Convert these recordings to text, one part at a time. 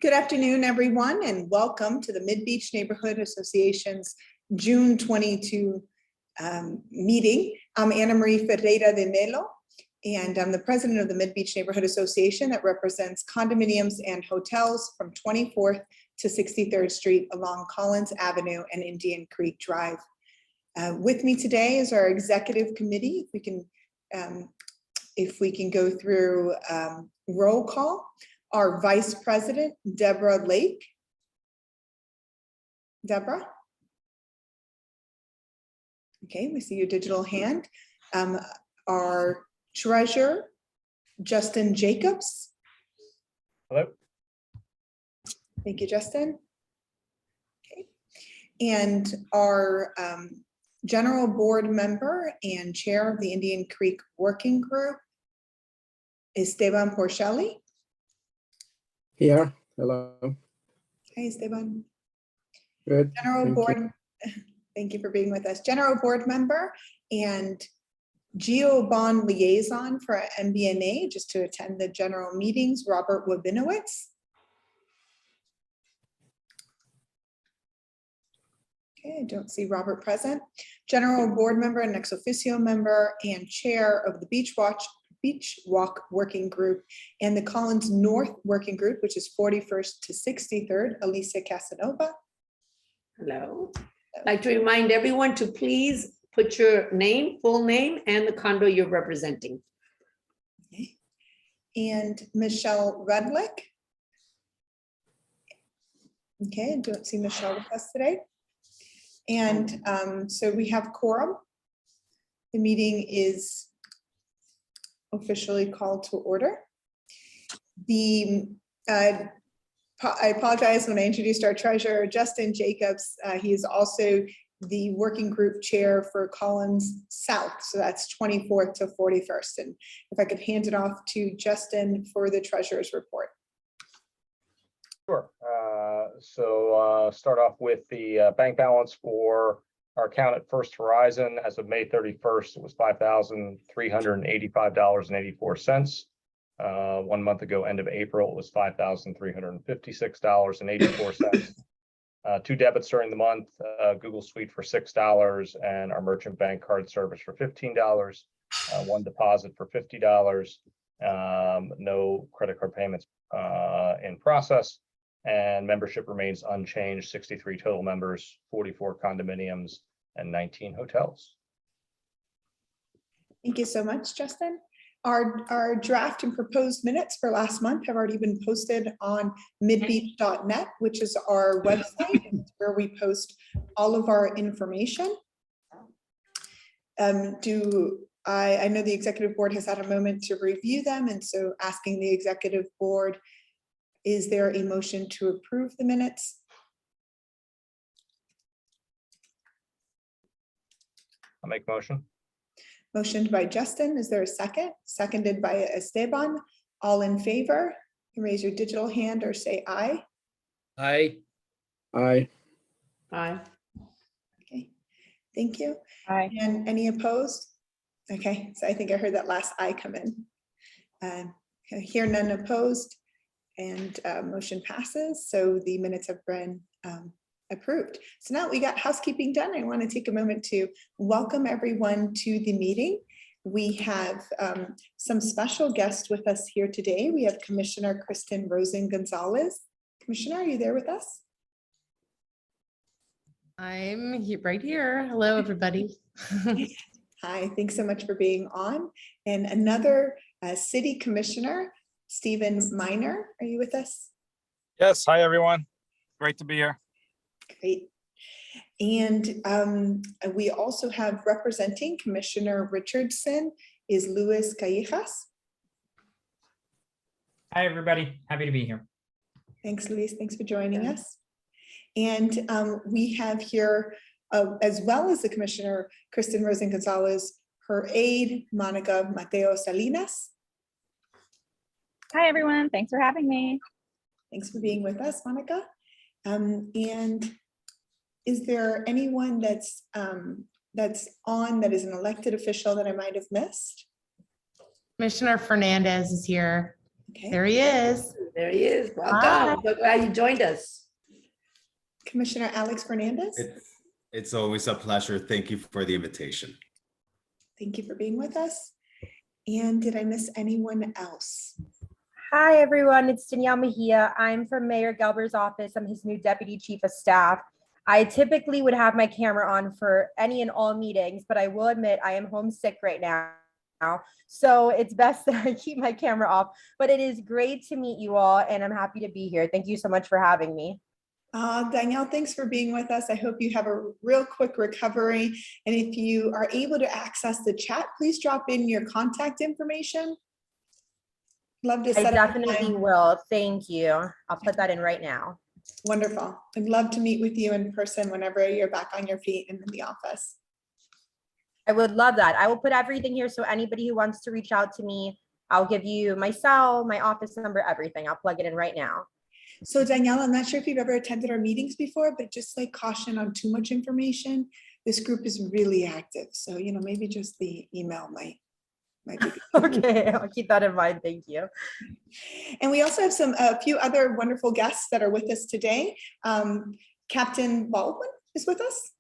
Good afternoon, everyone, and welcome to the MidBeach Neighborhood Association's June 22 meeting. I'm Ana Marie Ferreira de Melo, and I'm the president of the MidBeach Neighborhood Association that represents condominiums and hotels from 24th to 63rd Street along Collins Avenue and Indian Creek Drive. With me today is our executive committee. If we can go through roll call. Our Vice President, Deborah Lake. Deborah? Okay, we see your digital hand. Our Treasurer, Justin Jacobs. Hello. Thank you, Justin. Okay. And our General Board Member and Chair of the Indian Creek Working Group, Esteban Porcelli. Here, hello. Hey, Esteban. Good. General Board, thank you for being with us. General Board Member and Geo-Bond Liaison for MBNA, just to attend the general meetings, Robert Wabinowitz. Okay, I don't see Robert present. General Board Member and ex officio member and Chair of the Beach Walk Working Group and the Collins North Working Group, which is 41st to 63rd, Alicia Casanova. Hello. I'd like to remind everyone to please put your name, full name, and the condo you're representing. Okay. And Michelle Rudlick. Okay, I don't see Michelle with us today. And so we have quorum. The meeting is officially called to order. I apologize when I introduced our treasurer, Justin Jacobs. He is also the working group chair for Collins South. So that's 24th to 41st. And if I could hand it off to Justin for the treasurer's report. Sure. Start off with the bank balance for our account at First Horizon. As of May 31st, it was $5,385.84. 1 month ago, end of April, it was $5,356.84. Two debits during the month, Google Suite for $6 and our merchant bank card service for $15. One deposit for $50. No credit card payments in process. And membership remains unchanged, 63 total members, 44 condominiums, and 19 hotels. Thank you so much, Justin. Our draft and proposed minutes for last month have already been posted on midbeach.net, which is our website where we post all of our information. I know the executive board has had a moment to review them, and so asking the executive board, is there a motion to approve the minutes? I'll make motion. Motioned by Justin. Is there a second? Seconded by Esteban. All in favor? You raise your digital hand or say aye. Aye. Aye. Aye. Okay, thank you. Aye. And any opposed? Okay, so I think I heard that last aye come in. Hear none opposed, and motion passes. So the minutes have been approved. So now we got housekeeping done. I want to take a moment to welcome everyone to the meeting. We have some special guests with us here today. We have Commissioner Kristen Rosen-Gonzalez. Commissioner, are you there with us? I'm right here. Hello, everybody. Hi, thanks so much for being on. And another city commissioner, Stephen Miner, are you with us? Yes, hi everyone. Great to be here. Great. And we also have representing Commissioner Richardson is Luis Callejas. Hi, everybody. Happy to be here. Thanks, Luis. Thanks for joining us. And we have here, as well as the Commissioner, Kristen Rosen-Gonzalez, her aide, Monica Mateo Salinas. Hi, everyone. Thanks for having me. Thanks for being with us, Monica. And is there anyone that's on that is an elected official that I might have missed? Commissioner Fernandez is here. Okay, There he is. There he is. Welcome. So glad you joined us. Commissioner Alex Fernandez, It's always a pleasure. Thank you for the invitation. thank you for being with us. And did I miss anyone else? Hi, everyone. It's Danielle Mejia. I'm from Mayor Gelber's office. I'm his new Deputy Chief of Staff. I typically would have my camera on for any and all meetings, but I will admit I am homesick right now. So it's best that I keep my camera off. But it is great to meet you all, and I'm happy to be here. Thank you so much for having me. Danielle, thanks for being with us. I hope you have a real quick recovery. And if you are able to access the chat, please drop in your contact information. Love to I set up a definitely time. will. Thank you. I'll put that in right now. Wonderful. I'd love to meet with you in person whenever you're back on your feet and in the office. I would love that. I will put everything here. So anybody who wants to reach out to me, I'll give you my cell, my office number, everything. I'll plug it in right now. So Danielle, I'm not sure if you've ever attended our meetings before, but just like caution on too much information. This group is really active. So, maybe just the email might be. Okay, I'll keep that in mind. Thank you. And we also have a few other wonderful guests that are with us today. Captain Baldwin is with us.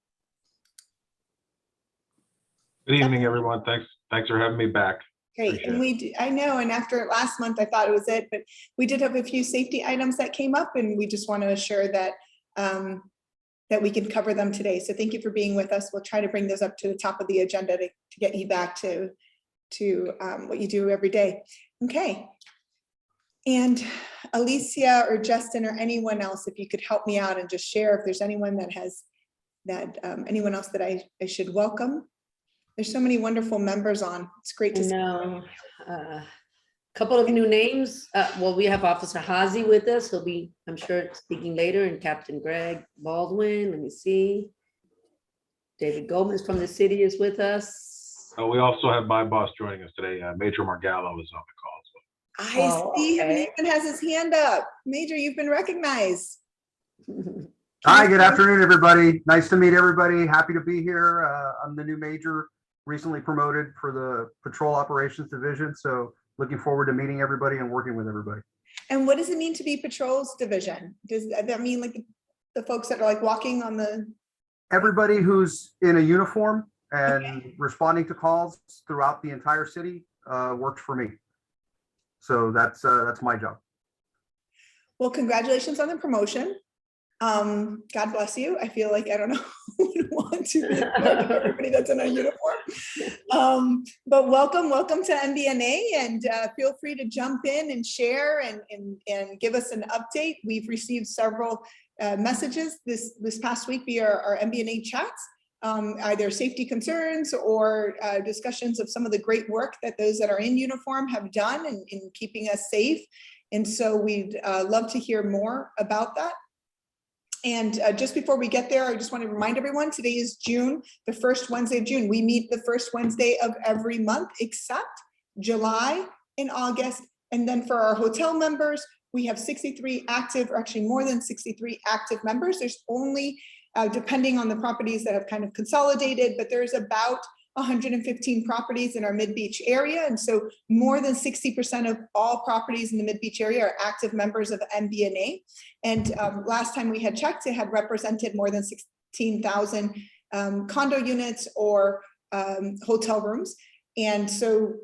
Good evening, everyone. Thanks for having me back. Great. And I know, and after last month, I thought it was it, but we did have a few safety items that came up, and we just want to assure that that we can cover them today. So thank you for being with us. We'll try to bring those up to the top of the agenda to get you back to what you do every day. Okay. And Alicia or Justin or anyone else, if you could help me out and just share if there's anyone that has anyone else that I should welcome. There's so many wonderful members on. It's great to see. No, couple of new names. Well, we have Officer Hazy with us. He'll be, I'm sure, speaking later, and Captain Greg Baldwin. Let me see. David Gomez from the city is with us. We also have my boss joining us today. Major Margallo is on the call. I see him. He even has his hand up. Major, you've been recognized. Hi, good afternoon, everybody. Nice to meet everybody. Happy to be here. I'm the new major, recently promoted for the Patrol Operations Division. So looking forward to meeting everybody and working with everybody. And what does it mean to be Patrols Division? Does that mean like the folks that are like walking on the? Everybody who's in a uniform and responding to calls throughout the entire city works for me. So that's my job. Well, congratulations on the promotion. God bless you. I feel like I don't know who would want to be everybody that's in a uniform. But welcome to MBNA, and feel free to jump in and share and give us an update. We've received several messages this past week via our MBNA chats, either safety concerns or discussions of some of the great work that those that are in uniform have done in keeping us safe. And so we'd love to hear more about that. And just before we get there, I just want to remind everyone, today is June, the first Wednesday of June. We meet the first Wednesday of every month, except July and August. And then for our hotel members, we have 63 active, or actually more than 63 active members. There's only, depending on the properties that have kind of consolidated, but there's about 115 properties in our MidBeach area. And so more than 60% of all properties in the MidBeach area are active members of MBNA. And last time we had checked, it had represented more than 16,000 condo units or hotel rooms. And so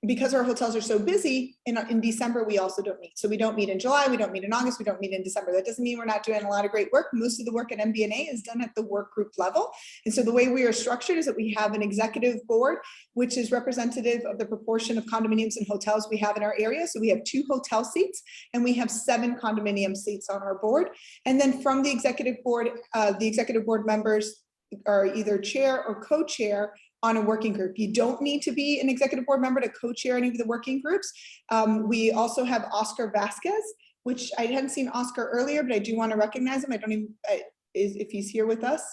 because our hotels are so busy in December, we also don't meet. So we don't meet in July, we don't meet in August, we don't meet in December. That doesn't mean we're not doing a lot of great work. Most of the work at MBNA is done at the work group level. And so the way we are structured is that we have an executive board, which is representative of the proportion of condominiums and hotels we have in our area. So we have 2 hotel seats and we have 7 condominium seats on our board. And then from the executive board members are either chair or co-chair on a working group. You don't need to be an executive board member to co-chair any of the working groups. We also have Oscar Vasquez, which I hadn't seen Oscar earlier, but I do want to recognize him. I don't even, if he's here with us.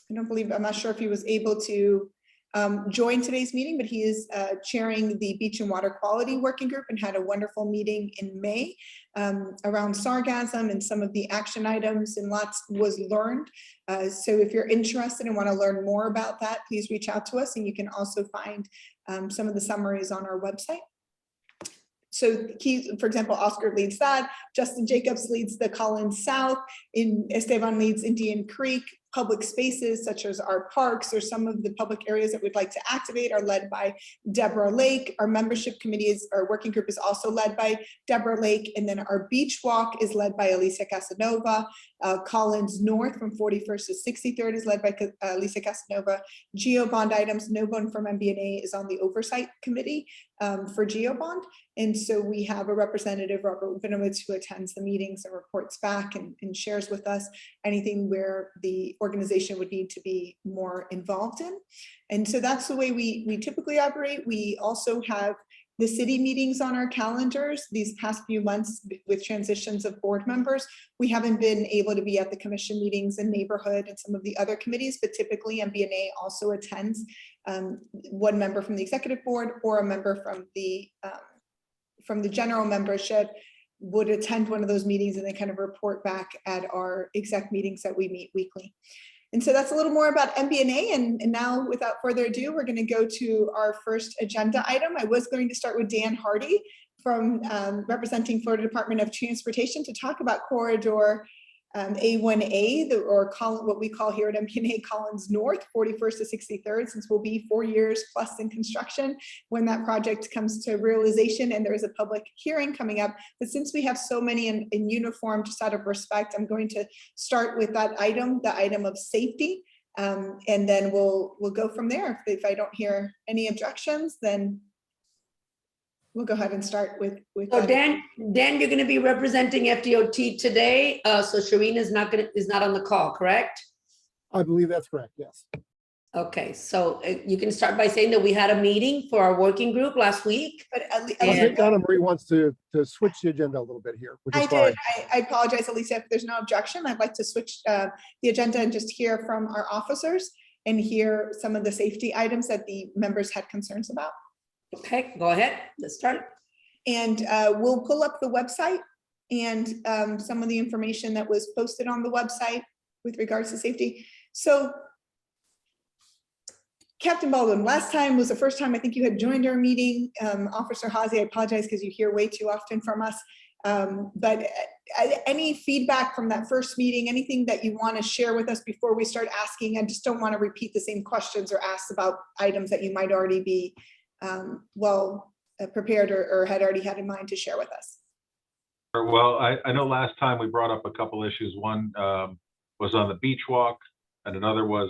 I'm not sure if he was able to join today's meeting, but he is chairing the Beach and Water Quality Working Group and had a wonderful meeting in May around sargassum, and some of the action items and lots was learned. So if you're interested and want to learn more about that, please reach out to us, and you can also find some of the summaries on our website. So for example, Oscar leads that, Justin Jacobs leads the Collins South, Esteban leads Indian Creek. Public spaces such as our parks or some of the public areas that we'd like to activate are led by Deborah Lake. Our membership committees, our working group is also led by Deborah Lake. And then our beach walk is led by Alicia Casanova. Collins North from 41st to 63rd is led by Alicia Casanova. Geobond items, no one from MBNA is on the oversight committee for Geobond. And so we have a representative, Robert Winowitz, who attends the meetings and reports back and shares with us anything where the organization would need to be more involved in. And so that's the way we typically operate. We also have the city meetings on our calendars these past few months with transitions of board members. We haven't been able to be at the commission meetings in neighborhood and some of the other committees, but typically MBNA also attends one member from the executive board or a member from the general membership would attend one of those meetings and then kind of report back at our exec meetings that we meet weekly. And so that's a little more about MBNA. And now without further ado, we're going to go to our first agenda item. I was going to start with Dan Hardy from representing Florida Department of Transportation to talk about corridor A1A, or what we call here at MBNA Collins North, 41st to 63rd, since we'll be 4 years plus in construction when that project comes to realization and there is a public hearing coming up. But since we have so many in uniform, just out of respect, I'm going to start with that item, the item of safety, and then we'll go from there. If I don't hear any objections, then we'll go ahead and start with. So Dan, you're going to be representing FDOT today. So Shireen is not on the call, correct? I believe that's correct. Yes. Okay, so you can start by saying that we had a meeting for our working group last week. But I think Donna Marie wants to switch the agenda a little bit here, which is I fine. did. I apologize, Alicia, if there's no objection. I'd like to switch the agenda and just hear from our officers and hear some of the safety items that the members had concerns about. Okay, go ahead. Let's start. And we'll pull up the website and some of the information that was posted on the website with regards to safety. So Captain Baldwin, last time was the first time I think you had joined our meeting. Officer Hazy, I apologize because you hear way too often from us. But any feedback from that first meeting, anything that you want to share with us before we start asking? I just don't want to repeat the same questions or ask about items that you might already be well prepared or had already had in mind to share with us. Well, I know last time we brought up a couple issues. One was on the beach walk, and another was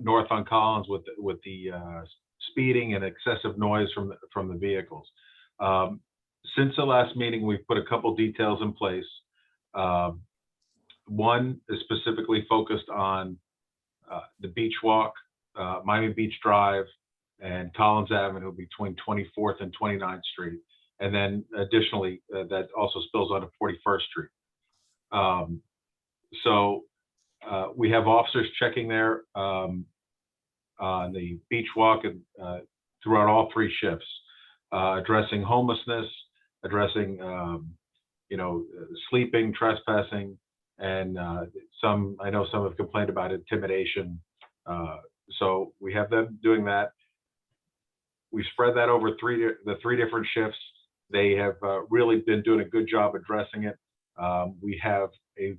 north on Collins with the speeding and excessive noise from the vehicles. Since the last meeting, we've put a couple details in place. One is specifically focused on the beach walk, Miami Beach Drive, and Collins Avenue between 24th and 29th Street. And then additionally, that also spills onto 41st Street. So we have officers checking there on the beach walk and throughout all three shifts, addressing homelessness, addressing sleeping, trespassing, and I know some have complained about intimidation. So we have them doing that. We spread that over the three different shifts. They have really been doing a good job addressing it. We have a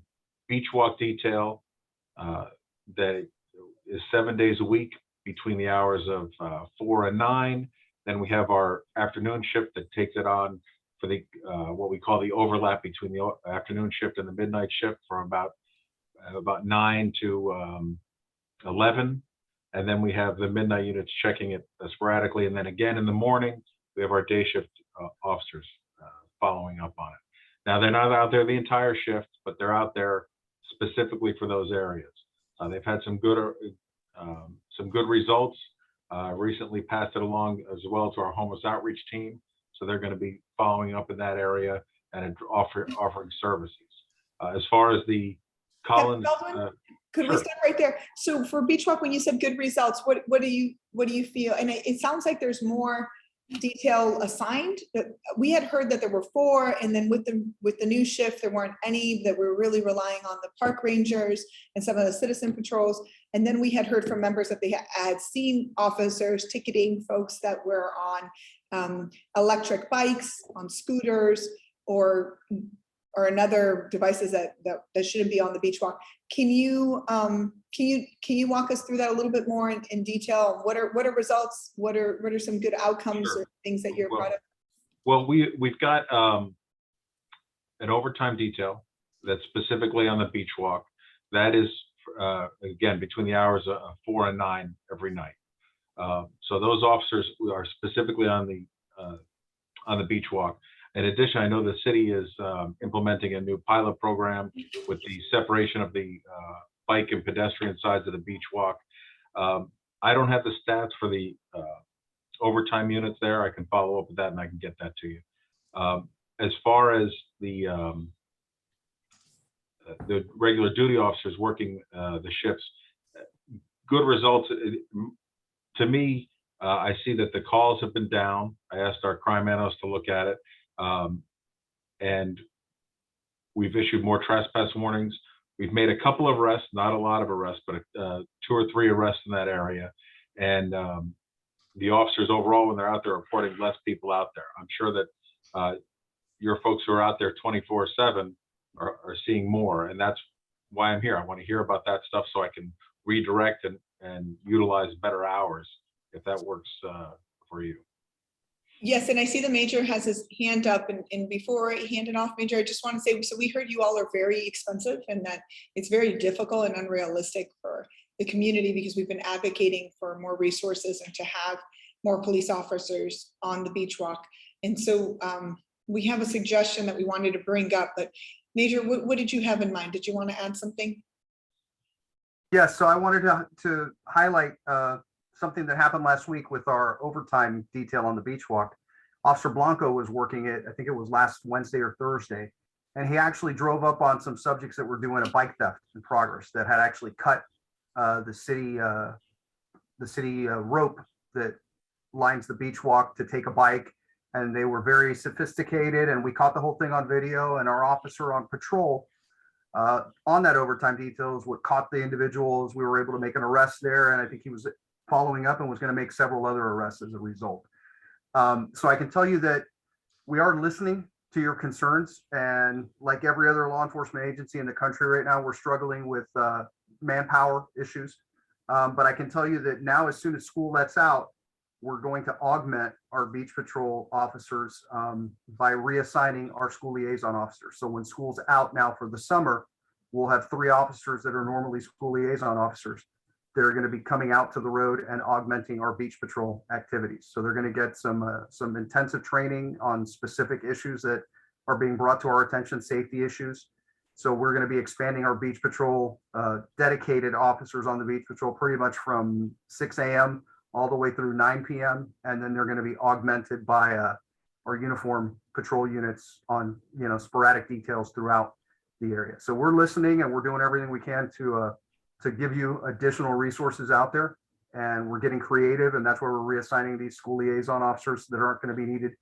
beach walk detail that is 7 days a week between the hours of 4 and 9. Then we have our afternoon shift that takes it on for the what we call the overlap between the afternoon shift and the midnight shift from about 9 to 11. And then we have the midnight units checking it sporadically. And then again in the morning, we have our day shift officers following up on it. Now, they're not out there the entire shift, but they're out there specifically for those areas. They've had some good results. Recently passed it along as well to our homeless outreach team. So they're going to be following up in that area and offering services. As far as the Collins, could we stop right there? So for beach walk, when you said good results, what do you feel? And it sounds like there's more detail assigned. That we had heard that there were 4, and then with the new shift, there weren't any. That we're really relying on the park rangers and some of the citizen patrols. And then we had heard from members that they had seen officers ticketing folks that were on electric bikes, on scooters, or another devices that shouldn't be on the beach walk. Can you walk us through that a little bit more in detail? What are results? What are some good outcomes Sure. or things that you're proud of? Well, we've got an overtime detail that's specifically on the beach walk. That is, again, between the hours of 4 and 9 every night. So those officers are specifically on the beach walk. In addition, I know the city is implementing a new pilot program with the separation of the bike and pedestrian sides of the beach walk. I don't have the stats for the overtime units there. I can follow up with that and I can get that to you. As far as the regular duty officers working the shifts, good results. To me, I see that the calls have been down. I asked our crime analyst to look at it. And we've issued more trespass warnings. We've made a couple of arrests, not a lot of arrests, but 2 or 3 arrests in that area. And the officers overall, when they're out there, reporting less people out there. I'm sure that your folks who are out there 24/7 are seeing more. And that's why I'm here. I want to hear about that stuff so I can redirect and utilize better hours if that works for you. Yes, and I see the major has his hand up, and before I hand it off, Major, I just want to say, so we heard you all are very expensive and that it's very difficult and unrealistic for the community because we've been advocating for more resources and to have more police officers on the beach walk. And so we have a suggestion that we wanted to bring up, but Major, what did you have in mind? Did you want to add something? Yes, so I wanted to highlight something that happened last week with our overtime detail on the beach walk. Officer Blanco was working it, I think it was last Wednesday or Thursday, and he actually drove up on some subjects that were doing a bike theft in progress that had actually cut the city rope that lines the beach walk to take a bike, and they were very sophisticated, and we caught the whole thing on video, and our officer on patrol on that overtime detail is what caught the individuals. We were able to make an arrest there, and I think he was following up and was going to make several other arrests as a result. So I can tell you that we are listening to your concerns, and like every other law enforcement agency in the country right now, we're struggling with manpower issues. But I can tell you that now, as soon as school lets out, we're going to augment our beach patrol officers by reassigning our school liaison officers. So when school's out now for the summer, we'll have 3 officers that are normally school liaison officers. They're going to be coming out to the road and augmenting our beach patrol activities. So they're going to get some intensive training on specific issues that are being brought to our attention, safety issues. So we're going to be expanding our beach patrol dedicated officers on the beach patrol pretty much from 6 a.m. all the way through 9 p.m. And then they're going to be augmented by our uniform patrol units on sporadic details throughout the area. So we're listening and we're doing everything we can to give you additional resources out there, and we're getting creative, and that's where we're reassigning these school liaison officers that aren't going to be needed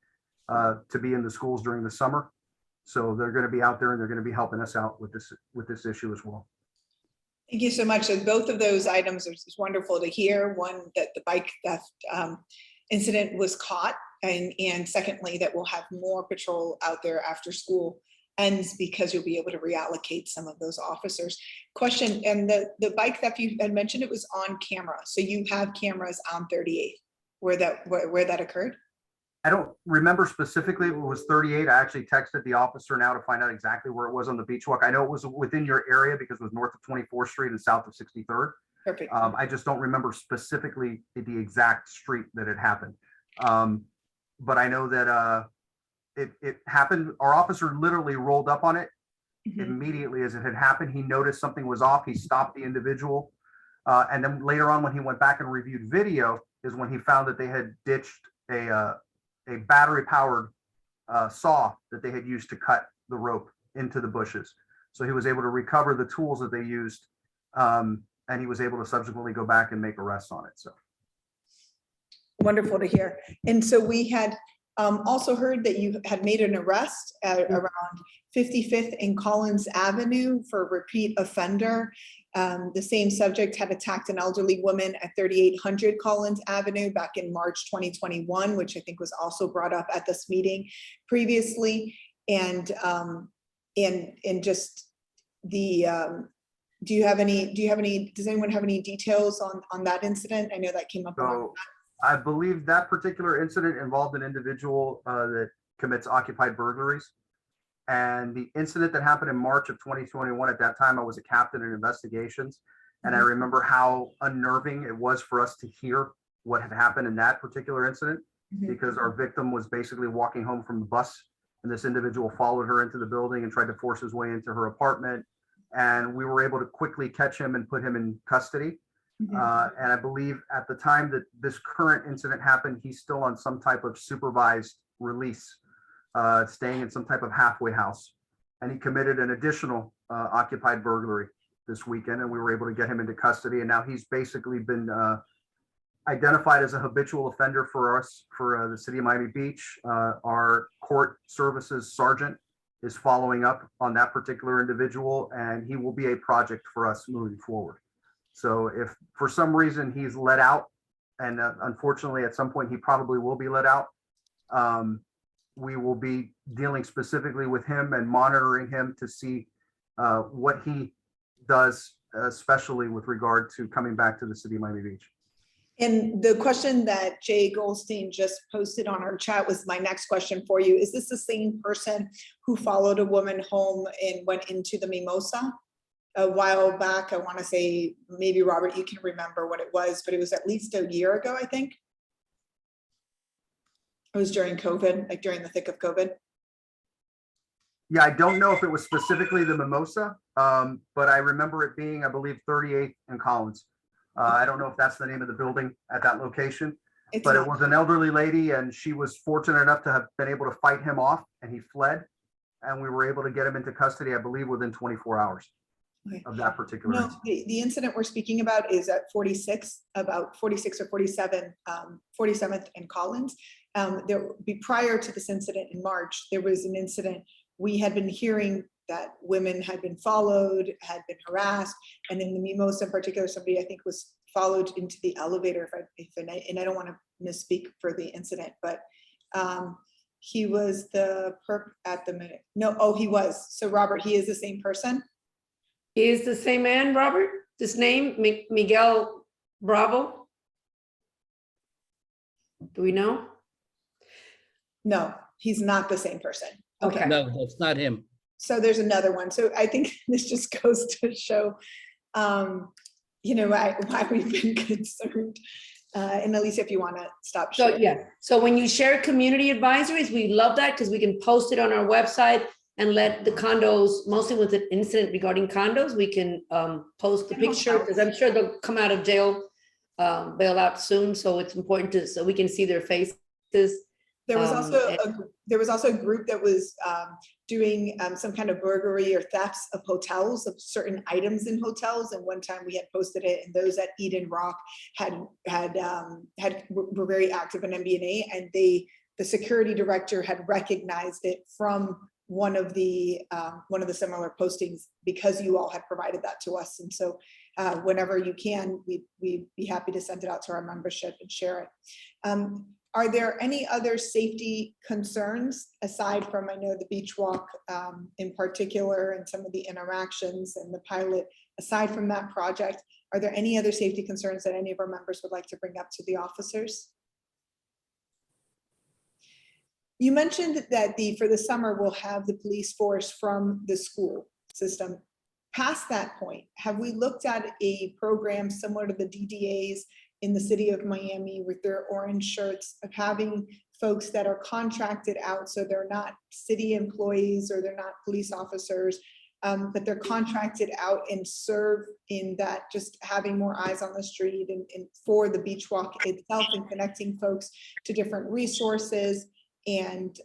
to be in the schools during the summer. So they're going to be out there and they're going to be helping us out with this issue as well. Thank you so much. So both of those items are just wonderful to hear. One, that the bike theft incident was caught, and secondly, that we'll have more patrol out there after school ends because you'll be able to reallocate some of those officers. Question, and the bike theft you had mentioned, it was on camera. So you have cameras on 38th where that occurred? I don't remember specifically if it was 38. I actually texted the officer now to find out exactly where it was on the beach walk. I know it was within your area because it was north of 24th Street and south of 63rd. Perfect. I just don't remember specifically the exact street that it happened. But I know that it happened. Our officer literally rolled up on it immediately as it had happened. He noticed something was off. He stopped the individual. And then later on, when he went back and reviewed video, is when he found that they had ditched a battery powered saw that they had used to cut the rope into the bushes. So he was able to recover the tools that they used, and he was able to subsequently go back and make arrests on it. So wonderful to hear. And so we had also heard that you had made an arrest around 55th and Collins Avenue for a repeat offender. The same subject had attacked an elderly woman at 3800 Collins Avenue back in March 2021, which I think was also brought up at this meeting previously. And just the, does anyone have any details on that incident? I know that came up. So I believe that particular incident involved an individual that commits occupied burglaries. And the incident that happened in March of 2021, at that time, I was a captain in investigations. And I remember how unnerving it was for us to hear what had happened in that particular incident, because our victim was basically walking home from the bus, and this individual followed her into the building and tried to force his way into her apartment. And we were able to quickly catch him and put him in custody. And I believe at the time that this current incident happened, he's still on some type of supervised release, staying in some type of halfway house. And he committed an additional occupied burglary this weekend, and we were able to get him into custody. And now he's basically been identified as a habitual offender for us, for the city of Miami Beach. Our court services sergeant is following up on that particular individual, and he will be a project for us moving forward. So if for some reason he's let out, and unfortunately at some point he probably will be let out, we will be dealing specifically with him and monitoring him to see what he does, especially with regard to coming back to the city of Miami Beach. And the question that Jay Goldstein just posted on our chat was my next question for you. Is this the same person who followed a woman home and went into the Mimosa a while back? I want to say, maybe Robert, you can remember what it was, but it was at least a year ago, I think. It was during COVID, like during the thick of COVID. Yeah, I don't know if it was specifically the Mimosa, but I remember it being, I believe, 38th and Collins. I don't know if that's the name of the building at that location, but it was an elderly lady, and she was fortunate enough to have been able to fight him off, and he fled, and we were able to get him into custody, I believe, within 24 hours of that particular No, incident. the incident we're speaking about is at 46, about 46 or 47, 47th and Collins. Prior to this incident in March, there was an incident. We had been hearing that women had been followed, had been harassed, and in the Mimosa in particular, somebody I think was followed into the elevator. And I don't want to misspeak for the incident, but he was the perp at the minute. No, oh, he was. So Robert, he is the same person. He is the same man, Robert? This name, Miguel Bravo? Do we know? No, he's not the same person. Okay. No, that's not him. So there's another one. So I think this just goes to show, why we've been concerned. And Alicia, if you want to stop So sharing. yeah, so when you share community advisories, we love that because we can post it on our website and let the condos, mostly with an incident regarding condos, we can post the picture, because I'm sure they'll come out of jail, bail out soon. So it's important so we can see their faces. There was also a group that was doing some kind of burglary or thefts of hotels, of certain items in hotels. And one time we had posted it, and those at Eden Rock were very active in MBNA, and the security director had recognized it from one of the similar postings, because you all had provided that to us. And so whenever you can, we'd be happy to send it out to our membership and share it. Are there any other safety concerns aside from, I know the beach walk in particular and some of the interactions and the pilot, aside from that project, are there any other safety concerns that any of our members would like to bring up to the officers? You mentioned that for the summer, we'll have the police force from the school system. Past that point, have we looked at a program similar to the DDAs in the city of Miami with their orange shirts, of having folks that are contracted out, so they're not city employees or they're not police officers, but they're contracted out and serve in that, just having more eyes on the street and for the beach walk itself, and connecting folks to different resources and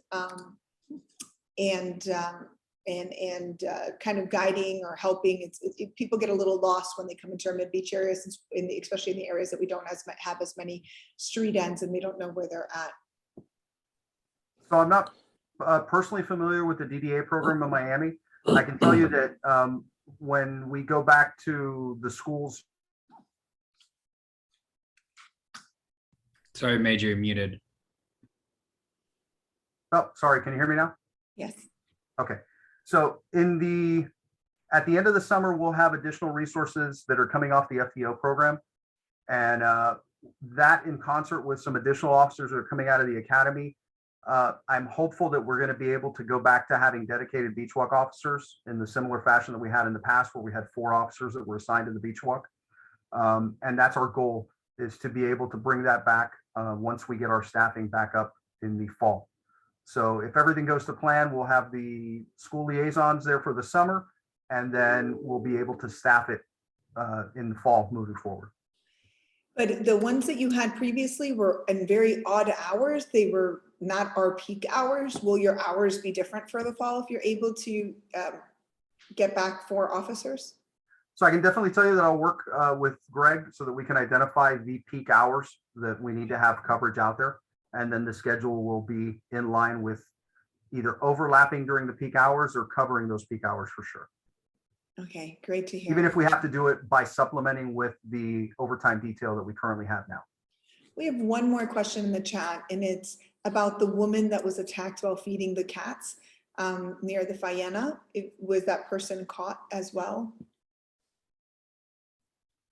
kind of guiding or helping. People get a little lost when they come into our mid-beach areas, especially in the areas that we don't have as many street ends, and they don't know where they're at. So I'm not personally familiar with the DDA program in Miami. I can tell you that when we go back to the schools, Sorry, Major, you're muted. oh, sorry, can you hear me now? Yes. Okay, so at the end of the summer, we'll have additional resources that are coming off the FTO program. And that in concert with some additional officers that are coming out of the academy, I'm hopeful that we're going to be able to go back to having dedicated beach walk officers in the similar fashion that we had in the past, where we had 4 officers that were assigned to the beach walk. And that's our goal, is to be able to bring that back once we get our staffing back up in the fall. So if everything goes to plan, we'll have the school liaisons there for the summer, and then we'll be able to staff it in the fall moving forward. But the ones that you had previously were in very odd hours. They were not our peak hours. Will your hours be different for the fall if you're able to get back 4 officers? So I can definitely tell you that I'll work with Greg so that we can identify the peak hours that we need to have coverage out there. And then the schedule will be in line with either overlapping during the peak hours or covering those peak hours for sure. Okay, great to hear. Even if we have to do it by supplementing with the overtime detail that we currently have now. We have one more question in the chat, and it's about the woman that was attacked while feeding the cats near the Faena. Was that person caught as well?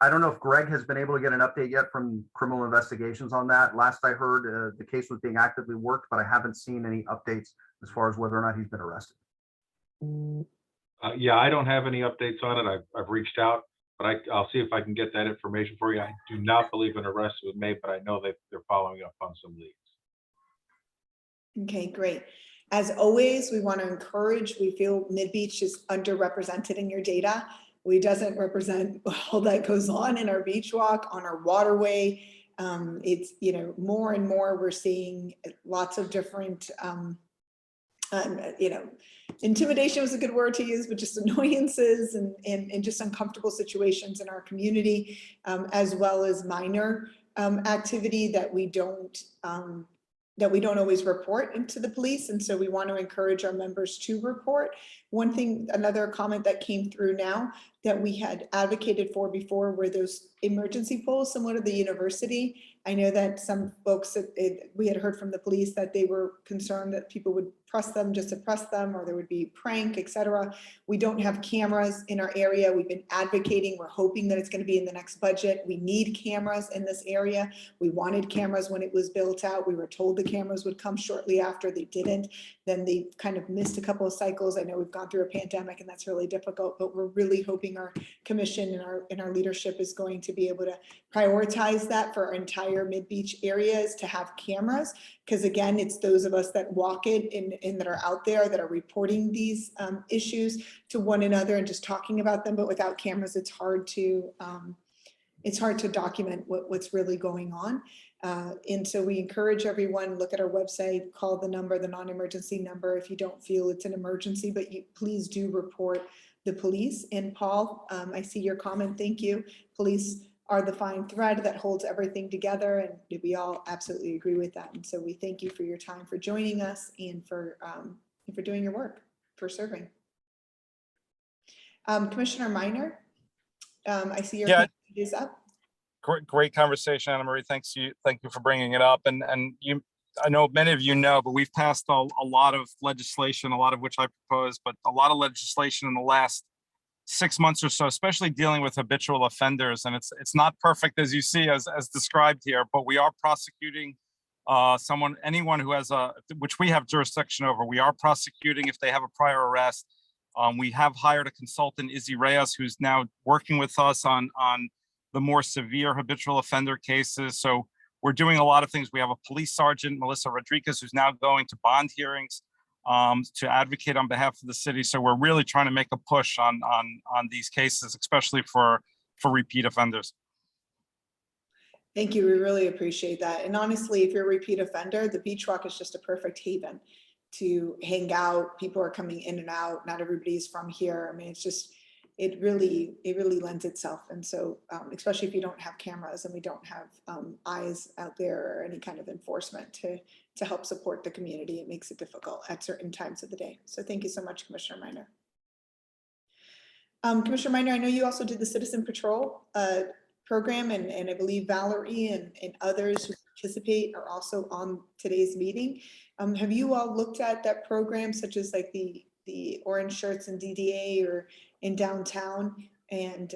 I don't know if Greg has been able to get an update yet from criminal investigations on that. Last I heard, the case was being actively worked, but I haven't seen any updates as far as whether or not he's been arrested. Yeah, I don't have any updates on it. I've reached out, but I'll see if I can get that information for you. I do not believe an arrest was made, but I know that they're following up on some leads. Okay, great. As always, we want to encourage, we feel MidBeach is underrepresented in your data. We doesn't represent all that goes on in our beach walk, on our waterway. It's, you know, more and more we're seeing lots of different, you know, intimidation was a good word to use, but just annoyances and just uncomfortable situations in our community, as well as minor activity that we don't always report into the police. And so we want to encourage our members to report. One thing, another comment that came through now that we had advocated for before were those emergency poles similar to the university. I know that some folks, we had heard from the police that they were concerned that people would press them just to press them, or there would be prank, etc. We don't have cameras in our area. We've been advocating. We're hoping that it's going to be in the next budget. We need cameras in this area. We wanted cameras when it was built out. We were told the cameras would come shortly after. They didn't. Then they kind of missed a couple of cycles. I know we've gone through a pandemic and that's really difficult, but we're really hoping our commission and our leadership is going to be able to prioritize that for our entire MidBeach areas to have cameras. Because again, it's those of us that walk it and that are out there that are reporting these issues to one another and just talking about them. But without cameras, it's hard to document what's really going on. And so we encourage everyone, look at our website, call the number, the non-emergency number if you don't feel it's an emergency, but you please do report the police. And Paul, I see your comment. Thank you. Police are the fine thread that holds everything together, and we all absolutely agree with that. And so we thank you for your time, for joining us, and for doing your work, for serving. Commissioner Minor, I see your hand is up. Great conversation, Anna Marie. Thank you for bringing it up. And I know many of you know, but we've passed a lot of legislation, a lot of which I proposed, but a lot of legislation in the last 6 months or so, especially dealing with habitual offenders. And it's not perfect, as you see, as described here, but we are prosecuting anyone who has which we have jurisdiction over. We are prosecuting if they have a prior arrest. We have hired a consultant, Izzy Reyes, who's now working with us on the more severe habitual offender cases. So we're doing a lot of things. We have a police sergeant, Melissa Rodriguez, who's now going to bond hearings to advocate on behalf of the city. So we're really trying to make a push on these cases, especially for repeat offenders. Thank you. We really appreciate that. And honestly, if you're a repeat offender, the beach walk is just a perfect haven to hang out. People are coming in and out. Not everybody's from here. I mean, it's just, it really lends itself. And so, especially if you don't have cameras and we don't have eyes out there or any kind of enforcement to help support the community, it makes it difficult at certain times of the day. So thank you so much, Commissioner Minor. Commissioner Minor, I know you also did the Citizen Patrol program, and I believe Valerie and others who participate are also on today's meeting. Have you all looked at that program, such as like the orange shirts in DDA or in downtown, and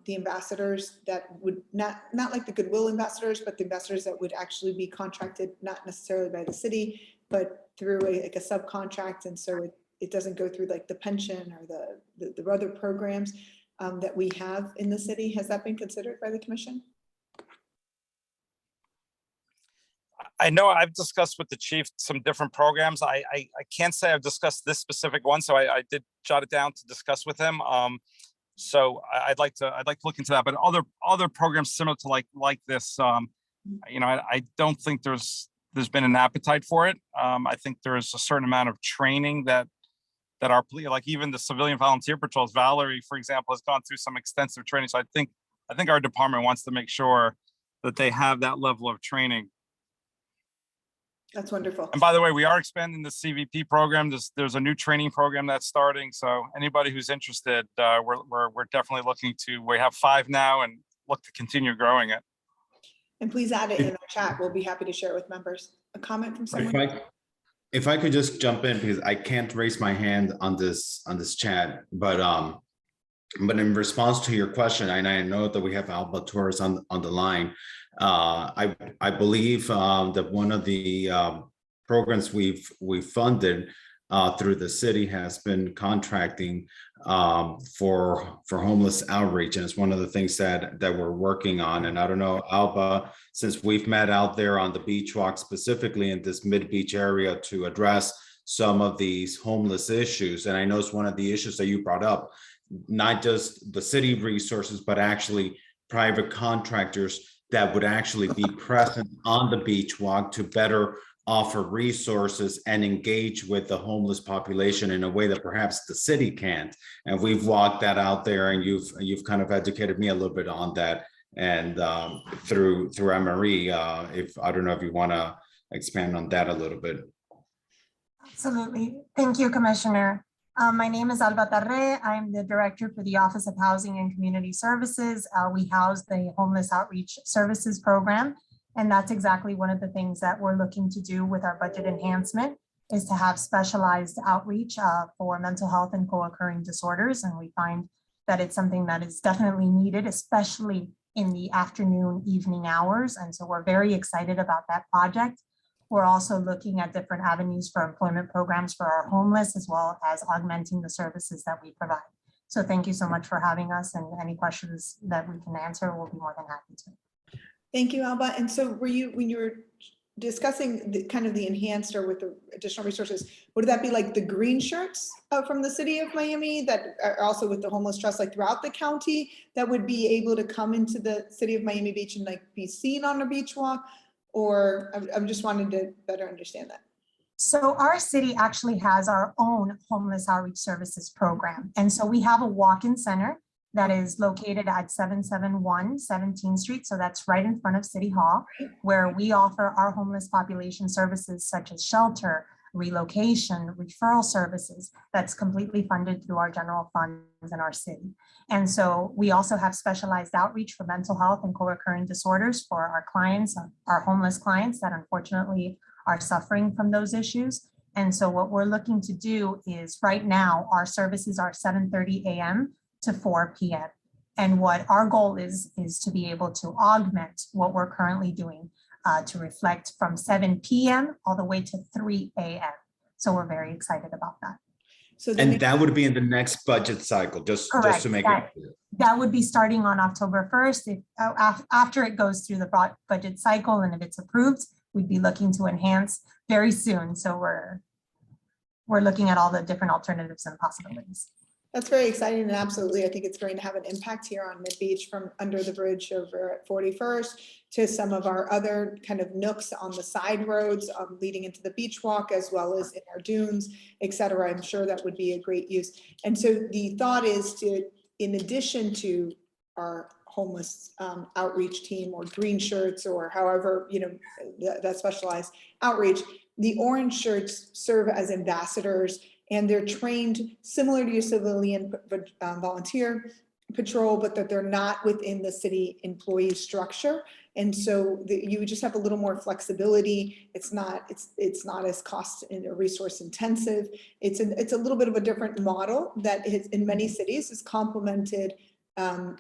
the ambassadors that would not like the Goodwill ambassadors, but the ambassadors that would actually be contracted, not necessarily by the city, but through like a subcontract, and so it doesn't go through like the pension or the other programs that we have in the city. Has that been considered by the commission? I know I've discussed with the chief some different programs. I can't say I've discussed this specific one, so I did jot it down to discuss with him. So I'd like to look into that. But other programs similar to like this, you know, I don't think there's been an appetite for it. I think there's a certain amount of training that our police, like even the civilian volunteer patrols, Valerie, for example, has gone through some extensive training. So I think our department wants to make sure that they have that level of training. That's wonderful. And by the way, we are expanding the CVP program. There's a new training program that's starting. So anybody who's interested, we're definitely looking to. We have 5 now, and look to continue growing it. And please add it in our chat. We'll be happy to share it with members. A comment from someone? If I could just jump in, because I can't raise my hand on this chat, but in response to your question, and I know that we have Alba Torres on the line, I believe that one of the programs we've funded through the city has been contracting for homeless outreach, and it's one of the things that we're working on. And I don't know, Alba, since we've met out there on the beach walk, specifically in this mid-beach area, to address some of these homeless issues, and I know it's one of the issues that you brought up, not just the city resources, but actually private contractors that would actually be present on the beach walk to better offer resources and engage with the homeless population in a way that perhaps the city can't. And we've walked that out there, and you've kind of educated me a little bit on that. And through Anne-Marie, if I don't know if you want to expand on that a little bit. Absolutely. Thank you, Commissioner. My name is Alba Tarre. I'm the Director for the Office of Housing and Community Services. We house the Homeless Outreach Services Program. And that's exactly one of the things that we're looking to do with our budget enhancement, is to have specialized outreach for mental health and co-occurring disorders. And we find that it's something that is definitely needed, especially in the afternoon, evening hours. And so we're very excited about that project. We're also looking at different avenues for employment programs for our homeless, as well as augmenting the services that we provide. So thank you so much for having us, and any questions that we can answer, we'll be more than happy to. Thank you, Alba. And so when you were discussing the kind of the enhanced or with the additional resources, would that be like the green shirts from the city of Miami that are also with the homeless trust, like throughout the county, that would be able to come into the city of Miami Beach and like be seen on a beach walk? Or I'm just wanting to better understand that. So our city actually has our own homeless outreach services program. And so we have a walk-in center that is located at 771 17th Street. So that's right in front of City Hall, where we offer our homeless population services such as shelter, relocation, referral services. That's completely funded through our general funds in our city. And so we also have specialized outreach for mental health and co-occurring disorders for our clients, our homeless clients that unfortunately are suffering from those issues. And so what we're looking to do is, right now, our services are 7:30 a.m. to 4 p.m. And what our goal is to be able to augment what we're currently doing to reflect from 7 p.m. all the way to 3 a.m. So we're very excited about that. So and that would be in the next budget cycle, just to make it clear. That would be starting on October 1st. After it goes through the budget cycle, and if it's approved, we'd be looking to enhance very soon. So we're looking at all the different alternatives and possibilities. That's very exciting, and absolutely, I think it's going to have an impact here on MidBeach, from under the bridge over at 41st to some of our other kind of nooks on the side roads leading into the beach walk, as well as in our dunes, et cetera. I'm sure that would be a great use. And so the thought is to, in addition to our homeless outreach team or green shirts or however, that specialized outreach, the orange shirts serve as ambassadors and they're trained similar to your civilian volunteer patrol, but that they're not within the city employee structure. And so you just have a little more flexibility. It's not as cost and resource intensive. It's a little bit of a different model that is in many cities is complemented.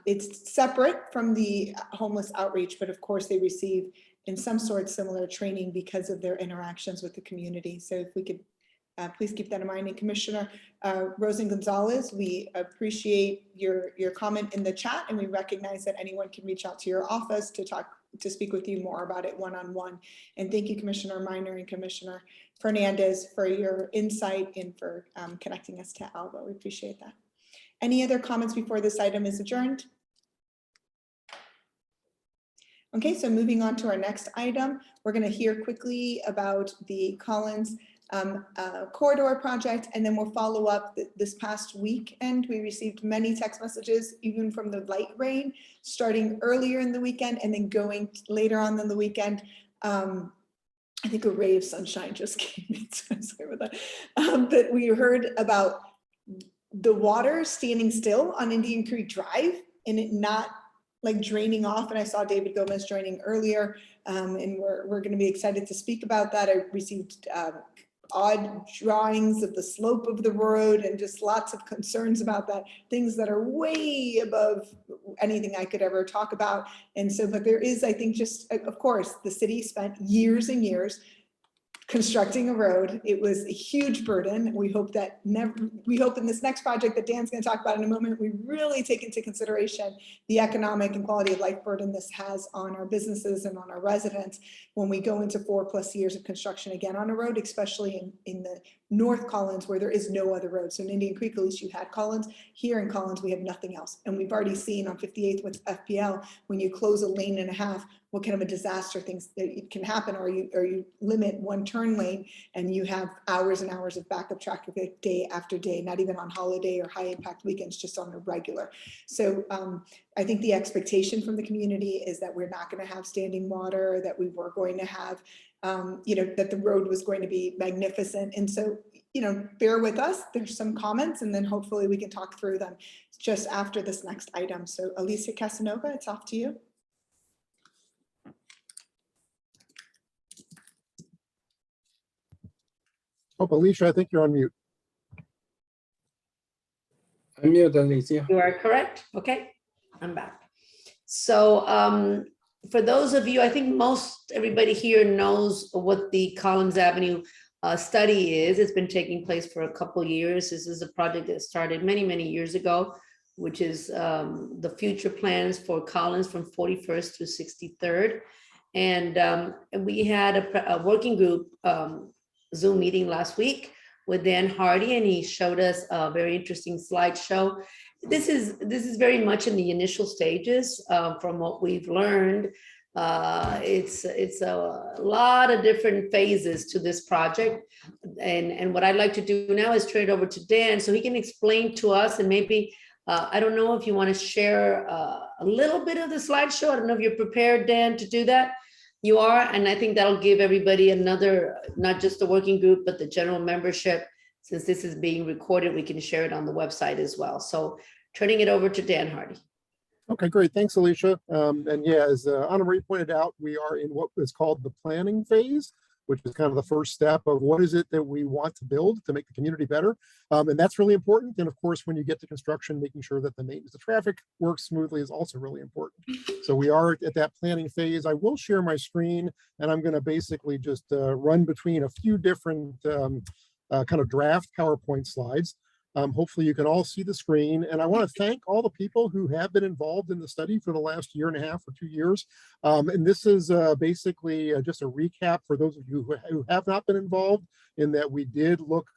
It's separate from the homeless outreach, but of course they receive in some sort similar training because of their interactions with the community. So if we could please keep that in mind. And Commissioner Rosen Gonzalez, we appreciate your comment in the chat, and we recognize that anyone can reach out to your office to speak with you more about it one-on-one. And thank you, Commissioner Minor and Commissioner Fernandez, for your insight and for connecting us to Alba. We appreciate that. Any other comments before this item is adjourned? Okay, so moving on to our next item, we're going to hear quickly about the Collins Corridor Project, and then we'll follow up this past weekend. We received many text messages, even from the light rain, starting earlier in the weekend and then going later on in the weekend. I think a ray of sunshine just came in, so I'm sorry about that. But we heard about the water standing still on Indian Creek Drive and it not like draining off. And I saw David Gomez joining earlier, and we're going to be excited to speak about that. I received odd drawings of the slope of the road and just lots of concerns about that, things that are way above anything I could ever talk about. And so, but there is, I think, just, of course, the city spent years and years constructing a road. It was a huge burden. We hope that we hope in this next project that Dan's going to talk about in a moment, we really take into consideration the economic and quality of life burden this has on our businesses and on our residents when we go into 4+ years of construction again on a road, especially in the North Collins where there is no other road. So in Indian Creek, at least you had Collins. Here in Collins, we have nothing else. And we've already seen on 58th with FPL, when you close a lane and a half, what kind of a disaster things that can happen, or you limit one turn lane and you have hours and hours of backup traffic day after day, not even on holiday or high impact weekends, just on the regular. So I think the expectation from the community is that we're not going to have standing water, that we were going to have, that the road was going to be magnificent. And so, bear with us. There's some comments and then hopefully we can talk through them just after this next item. So Alicia Casanova, it's off to you. Oh, Alicia, I think you're on mute. Unmute, Alicia. You are correct. Okay, I'm back. So for those of you, I think everybody here knows what the Collins Avenue study is. It's been taking place for a couple years. This is a project that started many, many years ago, which is the future plans for Collins from 41st to 63rd. And we had a working group Zoom meeting last week with Dan Hardy, and he showed us a very interesting slideshow. This is very much in the initial stages. From what we've learned, it's a lot of different phases to this project. And what I'd like to do now is turn it over to Dan so he can explain to us, and maybe, I don't know if you want to share a little bit of the slideshow. I don't know if you're prepared, Dan, to do that. You are, and I think that'll give everybody another, not just the working group, but the general membership. Since this is being recorded, we can share it on the website as well. So turning it over to Dan Hardy. Okay, great. Thanks, Alicia. And yeah, as Anna Marie pointed out, we are in what is called the planning phase, which is kind of the first step of what is it that we want to build to make the community better. And that's really important. And of course, when you get to construction, making sure that the maintenance of traffic works smoothly is also really important. So we are at that planning phase. I will share my screen, and I'm going to basically just run between a few different kind of draft PowerPoint slides. Hopefully you can all see the screen, and I want to thank all the people who have been involved in the study for the last 1.5 or 2 years. And this is basically just a recap for those of you who have not been involved, in that we did look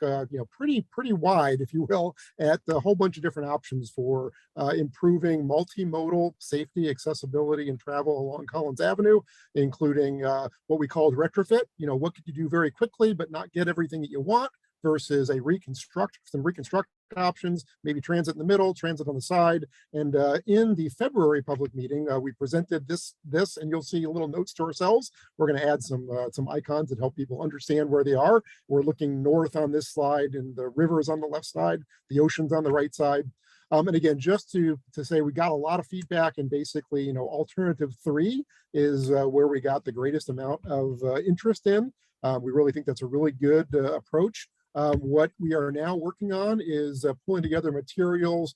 pretty wide, if you will, at a whole bunch of different options for improving multimodal safety, accessibility, and travel along Collins Avenue, including what we called retrofit. What could you do very quickly but not get everything that you want, versus some reconstruction options, maybe transit in the middle, transit on the side. And in the February public meeting, we presented this, and you'll see little notes to ourselves. We're going to add some icons that help people understand where they are. We're looking north on this slide, and the river is on the left side, the ocean's on the right side. And again, just to say, we got a lot of feedback, and basically, alternative 3 is where we got the greatest amount of interest in. We really think that's a really good approach. What we are now working on is pulling together materials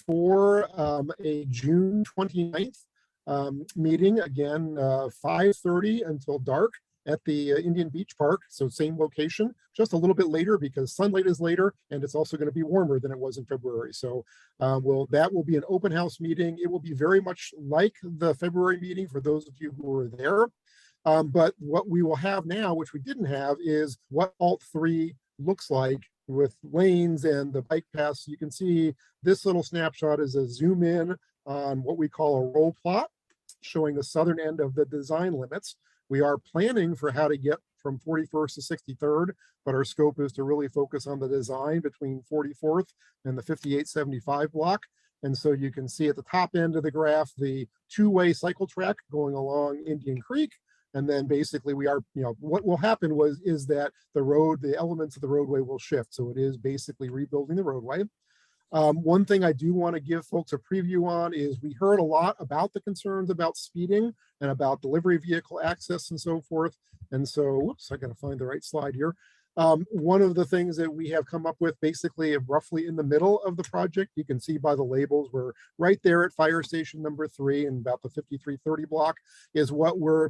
for a June 29th meeting, again, 5:30 until dark at the Indian Beach Park. So same location, just a little bit later because sunlight is later, and it's also going to be warmer than it was in February. So that will be an open house meeting. It will be very much like the February meeting for those of you who were there. But what we will have now, which we didn't have, is what Alt 3 looks like with lanes and the bike paths. You can see this little snapshot is a zoom in on what we call a roll plot, showing the southern end of the design limits. We are planning for how to get from 41st to 63rd, but our scope is to really focus on the design between 44th and the 5875 block. And so you can see at the top end of the graph, the two-way cycle track going along Indian Creek. And then basically we are, what will happen is that the elements of the roadway will shift. So it is basically rebuilding the roadway. One thing I do want to give folks a preview on is we heard a lot about the concerns about speeding and about delivery vehicle access and so forth. And so, whoops, I got to find the right slide here. One of the things that we have come up with basically roughly in the middle of the project, you can see by the labels, we're right there at fire station number 3 and about the 5330 block is what we're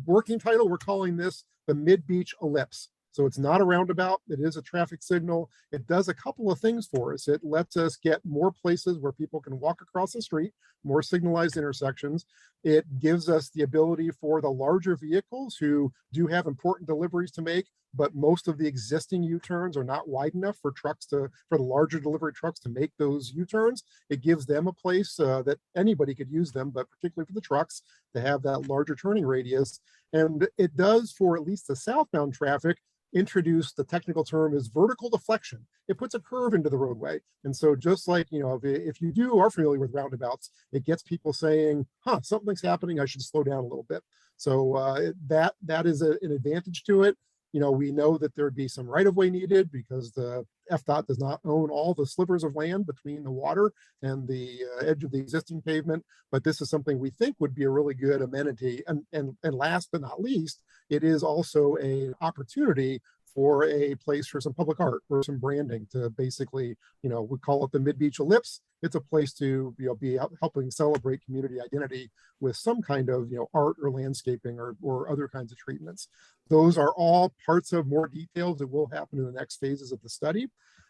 working title. We're calling this the MidBeach Ellipse. So it's not a roundabout, it is a traffic signal. It does a couple of things for us. It lets us get more places where people can walk across the street, more signalized intersections. It gives us the ability for the larger vehicles who do have important deliveries to make, but most of the existing U-turns are not wide enough for the larger delivery trucks to make those U-turns. It gives them a place that anybody could use them, but particularly for the trucks to have that larger turning radius. And it does, for at least the southbound traffic, introduce, the technical term is vertical deflection. It puts a curve into the roadway. And so just like, if you are familiar with roundabouts, it gets people saying, something's happening, I should slow down a little bit. So that is an advantage to it. We know that there'd be some right-of-way needed because the FDOT does not own all the slivers of land between the water and the edge of the existing pavement, but this is something we think would be a really good amenity. And last but not least, it is also an opportunity for a place for some public art or some branding to basically, we call it the MidBeach Ellipse. It's a place to be helping celebrate community identity with some kind of art or landscaping or other kinds of treatments. Those are all parts of more details that will happen in the next phases of the study.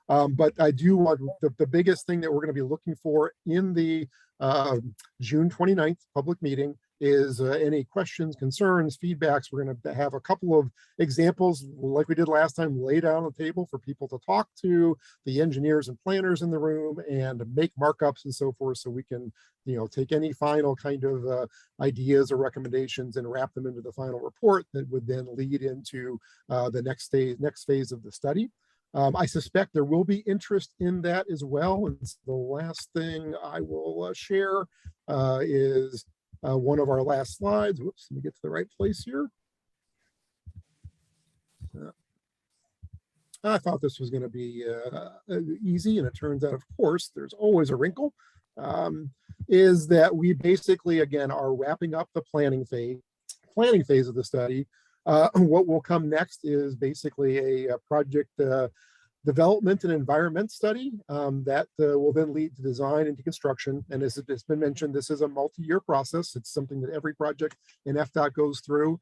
But I do want the biggest thing that we're going to be looking for in the June 29th public meeting is any questions, concerns, feedbacks. We're going to have a couple of examples like we did last time laid out on the table for people to talk to the engineers and planners in the room and make markups and so forth, so we can take any final kind of ideas or recommendations and wrap them into the final report that would then lead into the next phase of the study. I suspect there will be interest in that as well. And the last thing I will share is one of our last slides. Whoops, let me get to the right place here. I thought this was going to be easy, and it turns out, of course, there's always a wrinkle. Is that we basically, again, are wrapping up the planning phase of the study. What will come next is basically a project development and environment study that will then lead to design and to construction. And as it's been mentioned, this is a multi-year process. It's something that every project in FDOT goes through.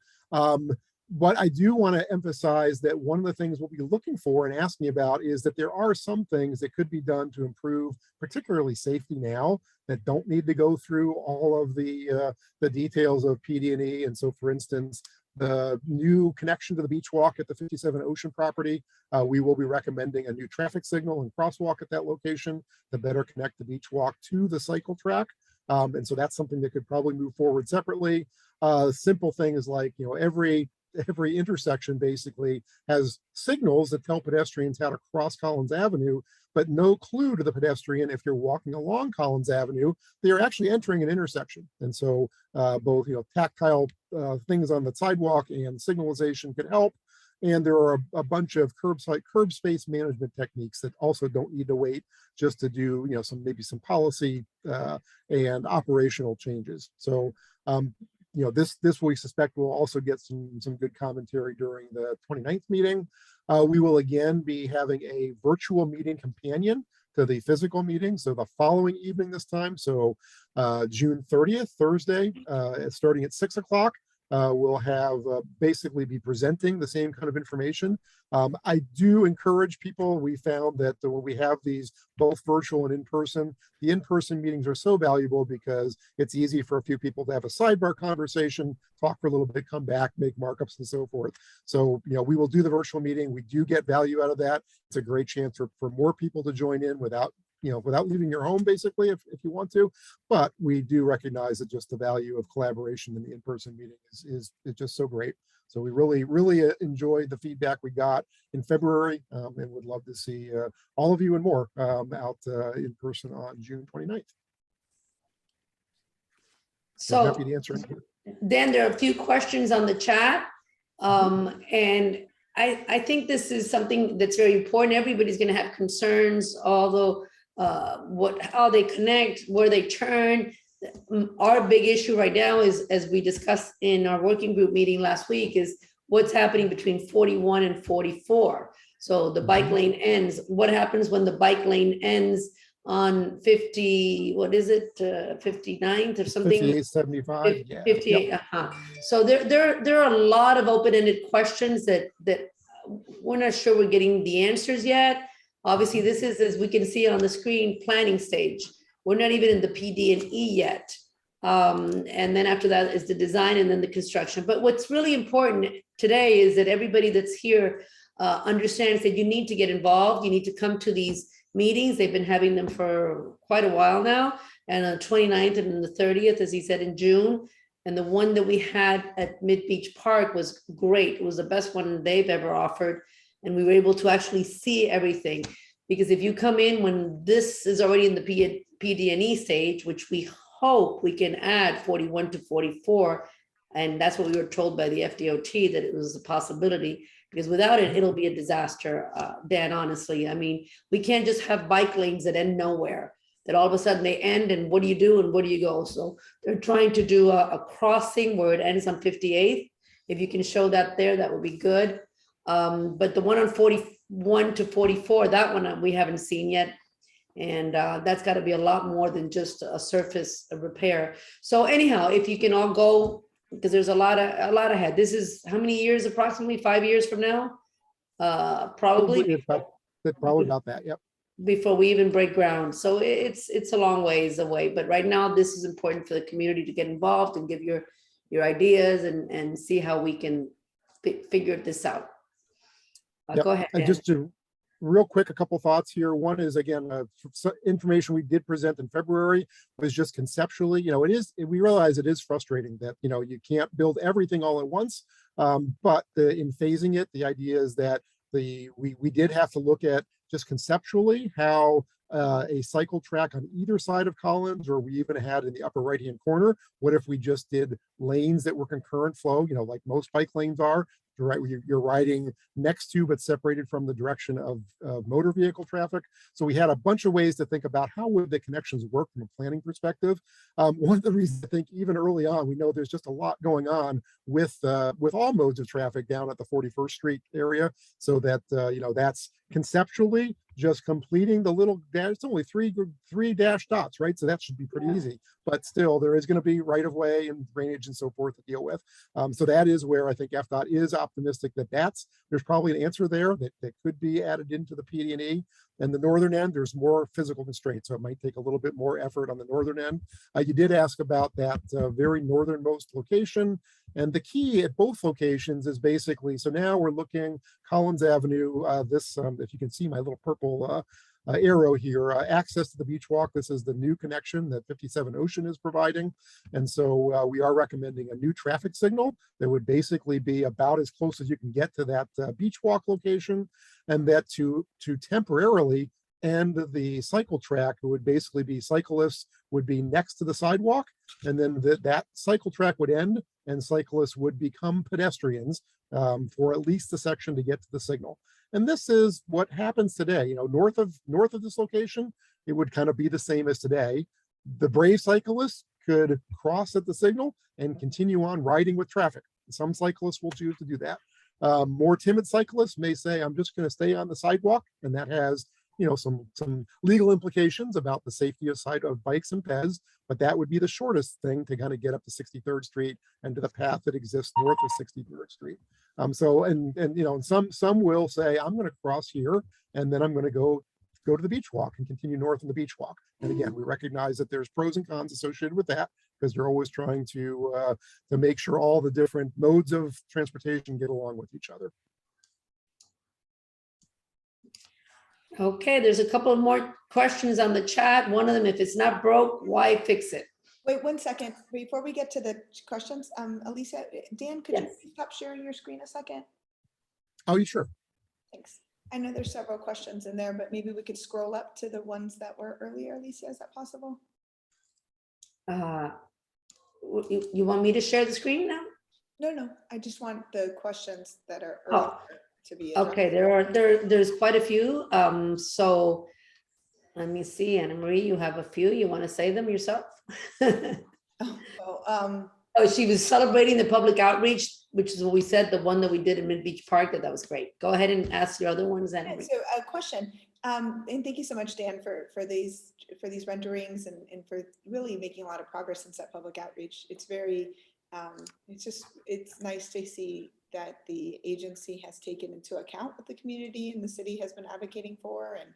But I do want to emphasize that one of the things we'll be looking for and asking about is that there are some things that could be done to improve, particularly safety now, that don't need to go through all of the details of PD&E. And so, for instance, the new connection to the beach walk at the 57 Ocean property, we will be recommending a new traffic signal and crosswalk at that location to better connect the beach walk to the cycle track. And so that's something that could probably move forward separately. Simple things like, every every intersection basically has signals that tell pedestrians how to cross Collins Avenue, but no clue to the pedestrian if you're walking along Collins Avenue, they are actually entering an intersection. And so both tactile things on the sidewalk and signalization could help. And there are a bunch of curb space management techniques that also don't need to wait just to do maybe some policy and operational changes. So this we suspect we'll also get some good commentary during the 29th meeting. We will again be having a virtual meeting companion to the physical meeting. So the following evening this time, so June 30th, Thursday, starting at 6 o'clock, we'll have basically be presenting the same kind of information. I do encourage people, we found that when we have these both virtual and in-person, the in-person meetings are so valuable because it's easy for a few people to have a sidebar conversation, talk for a little bit, come back, make markups and so forth. So, we will do the virtual meeting. We do get value out of that. It's a great chance for more people to join in without leaving your home, basically, if you want to. But we do recognize that just the value of collaboration in the in-person meeting is just so great. So we really enjoyed the feedback we got in February and would love to see all of you and more out in person on June 29th. So happy to answer anything. Dan, there are a few questions on the chat. And I think this is something that's very important. Everybody's going to have concerns, although how they connect, where they turn. Our big issue right now is, as we discussed in our working group meeting last week, is what's happening between 41 and 44. So the bike lane ends. What happens when the bike lane ends on 50, what is it, 59th or something? 5875. 58, Yep. So there are a lot of open-ended questions that we're not sure we're getting the answers yet. Obviously, this is, as we can see on the screen, planning stage. We're not even in the PD&E yet. And then after that is the design and then the construction. But what's really important today is that everybody that's here understands that you need to get involved. You need to come to these meetings. They've been having them for quite a while now. And on 29th and the 30th, as he said, in June. And the one that we had at MidBeach Park was great. It was the best one they've ever offered. And we were able to actually see everything. Because if you come in when this is already in the PD&E stage, which we hope we can add 41 to 44, and that's what we were told by the FDOT, that it was a possibility, because without it, it'll be a disaster, Dan, honestly. I mean, we can't just have bike lanes that end nowhere, that all of a sudden they end, and what do you do and where do you go? So they're trying to do a crossing where it ends on 58th. If you can show that there, that would be good. But the one on 41 to 44, that one we haven't seen yet. And that's got to be a lot more than just a surface repair. So anyhow, if you can all go, because there's a lot ahead. This is how many years, approximately 5 years from now? Probably about that. Yep. Before we even break ground. So it's a long ways away. But right now, this is important for the community to get involved and give your ideas and see how we can figure this out. Yep. Go ahead. Dan. Just to real quick, a couple thoughts here. One is, again, information we did present in February was just conceptually, we realize it is frustrating that, you can't build everything all at once. But in phasing it, the idea is that we did have to look at just conceptually how a cycle track on either side of Collins, or we even had in the upper right-hand corner, what if we just did lanes that were concurrent flow, like most bike lanes are, right? You're riding next to, but separated from the direction of motor vehicle traffic. So we had a bunch of ways to think about how would the connections work from a planning perspective. One of the reasons I think even early on, we know there's just a lot going on with all modes of traffic down at the 41st Street area. So that, that's conceptually just completing the little dash. It's only three dash dots, right? So that should be pretty easy, but still there is going to be right of way and drainage and so forth to deal with. So that is where I think FDOT is optimistic that there's probably an answer there that could be added into the PD&E. And the northern end, there's more physical constraints, so it might take a little bit more effort on the northern end. You did ask about that very northernmost location. And the key at both locations is basically, so now we're looking Collins Avenue, if you can see my little purple arrow here, access to the beach walk. This is the new connection that 57 Ocean is providing. And so we are recommending a new traffic signal that would basically be about as close as you can get to that beach walk location, and that to temporarily end the cycle track, it would basically be cyclists would be next to the sidewalk, and then that cycle track would end and cyclists would become pedestrians for at least the section to get to the signal. And this is what happens today. You know, north of this location, it would kind of be the same as today. The brave cyclists could cross at the signal and continue on riding with traffic. Some cyclists will choose to do that. More timid cyclists may say, I'm just going to stay on the sidewalk, and that has, you know, some legal implications about the safety of bikes and peds, but that would be the shortest thing to kind of get up to 63rd Street and to the path that exists north of 63rd Street. So you know, some will say, I'm going to cross here, and then I'm going to go to the beach walk and continue north on the beach walk. And again, we recognize that there's pros and cons associated with that, because you're always trying to make sure all the different modes of transportation get along with each other. Okay, there's a couple of more questions on the chat. One of them, if it's not broke, why fix it? Wait 1 second, before we get to the questions, Alicia, Dan, could you please stop sharing your screen a second? Oh, you sure? Thanks. I know there's several questions in there, but maybe we could scroll up to the ones that were earlier. Alicia, is that possible? You want me to share the screen now? No, I just want the questions that are earlier to be addressed. Okay, there's quite a few. So let me see, Anna Marie, you have a few. You want to say them yourself? Oh, she was celebrating the public outreach, which is what we said, the one that we did in MidBeach Park, that was great. Go ahead and ask your other ones, Anna Marie. So a question, and thank you so much, Dan, for these renderings and for really making a lot of progress since that public outreach. It's very, it's nice to see that the agency has taken into account what the community and the city has been advocating for. And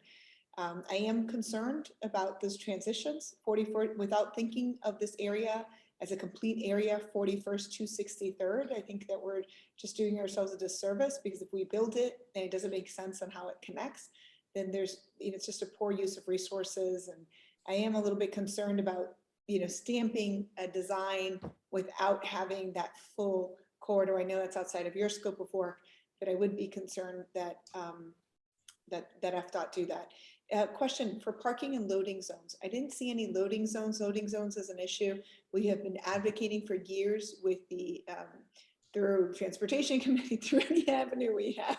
I am concerned about those transitions, 44, without thinking of this area as a complete area, 41st to 63rd. I think that we're just doing ourselves a disservice, because if we build it and it doesn't make sense on how it connects, then there's, you know, it's just a poor use of resources. And I am a little bit concerned about, you know, stamping a design without having that full corridor. I know that's outside of your scope of work, but I would be concerned that that FDOT do that. Question for parking and loading zones. I didn't see any loading zones. Loading zones is an issue. We have been advocating for years with the through Transportation Committee, through any avenue we have,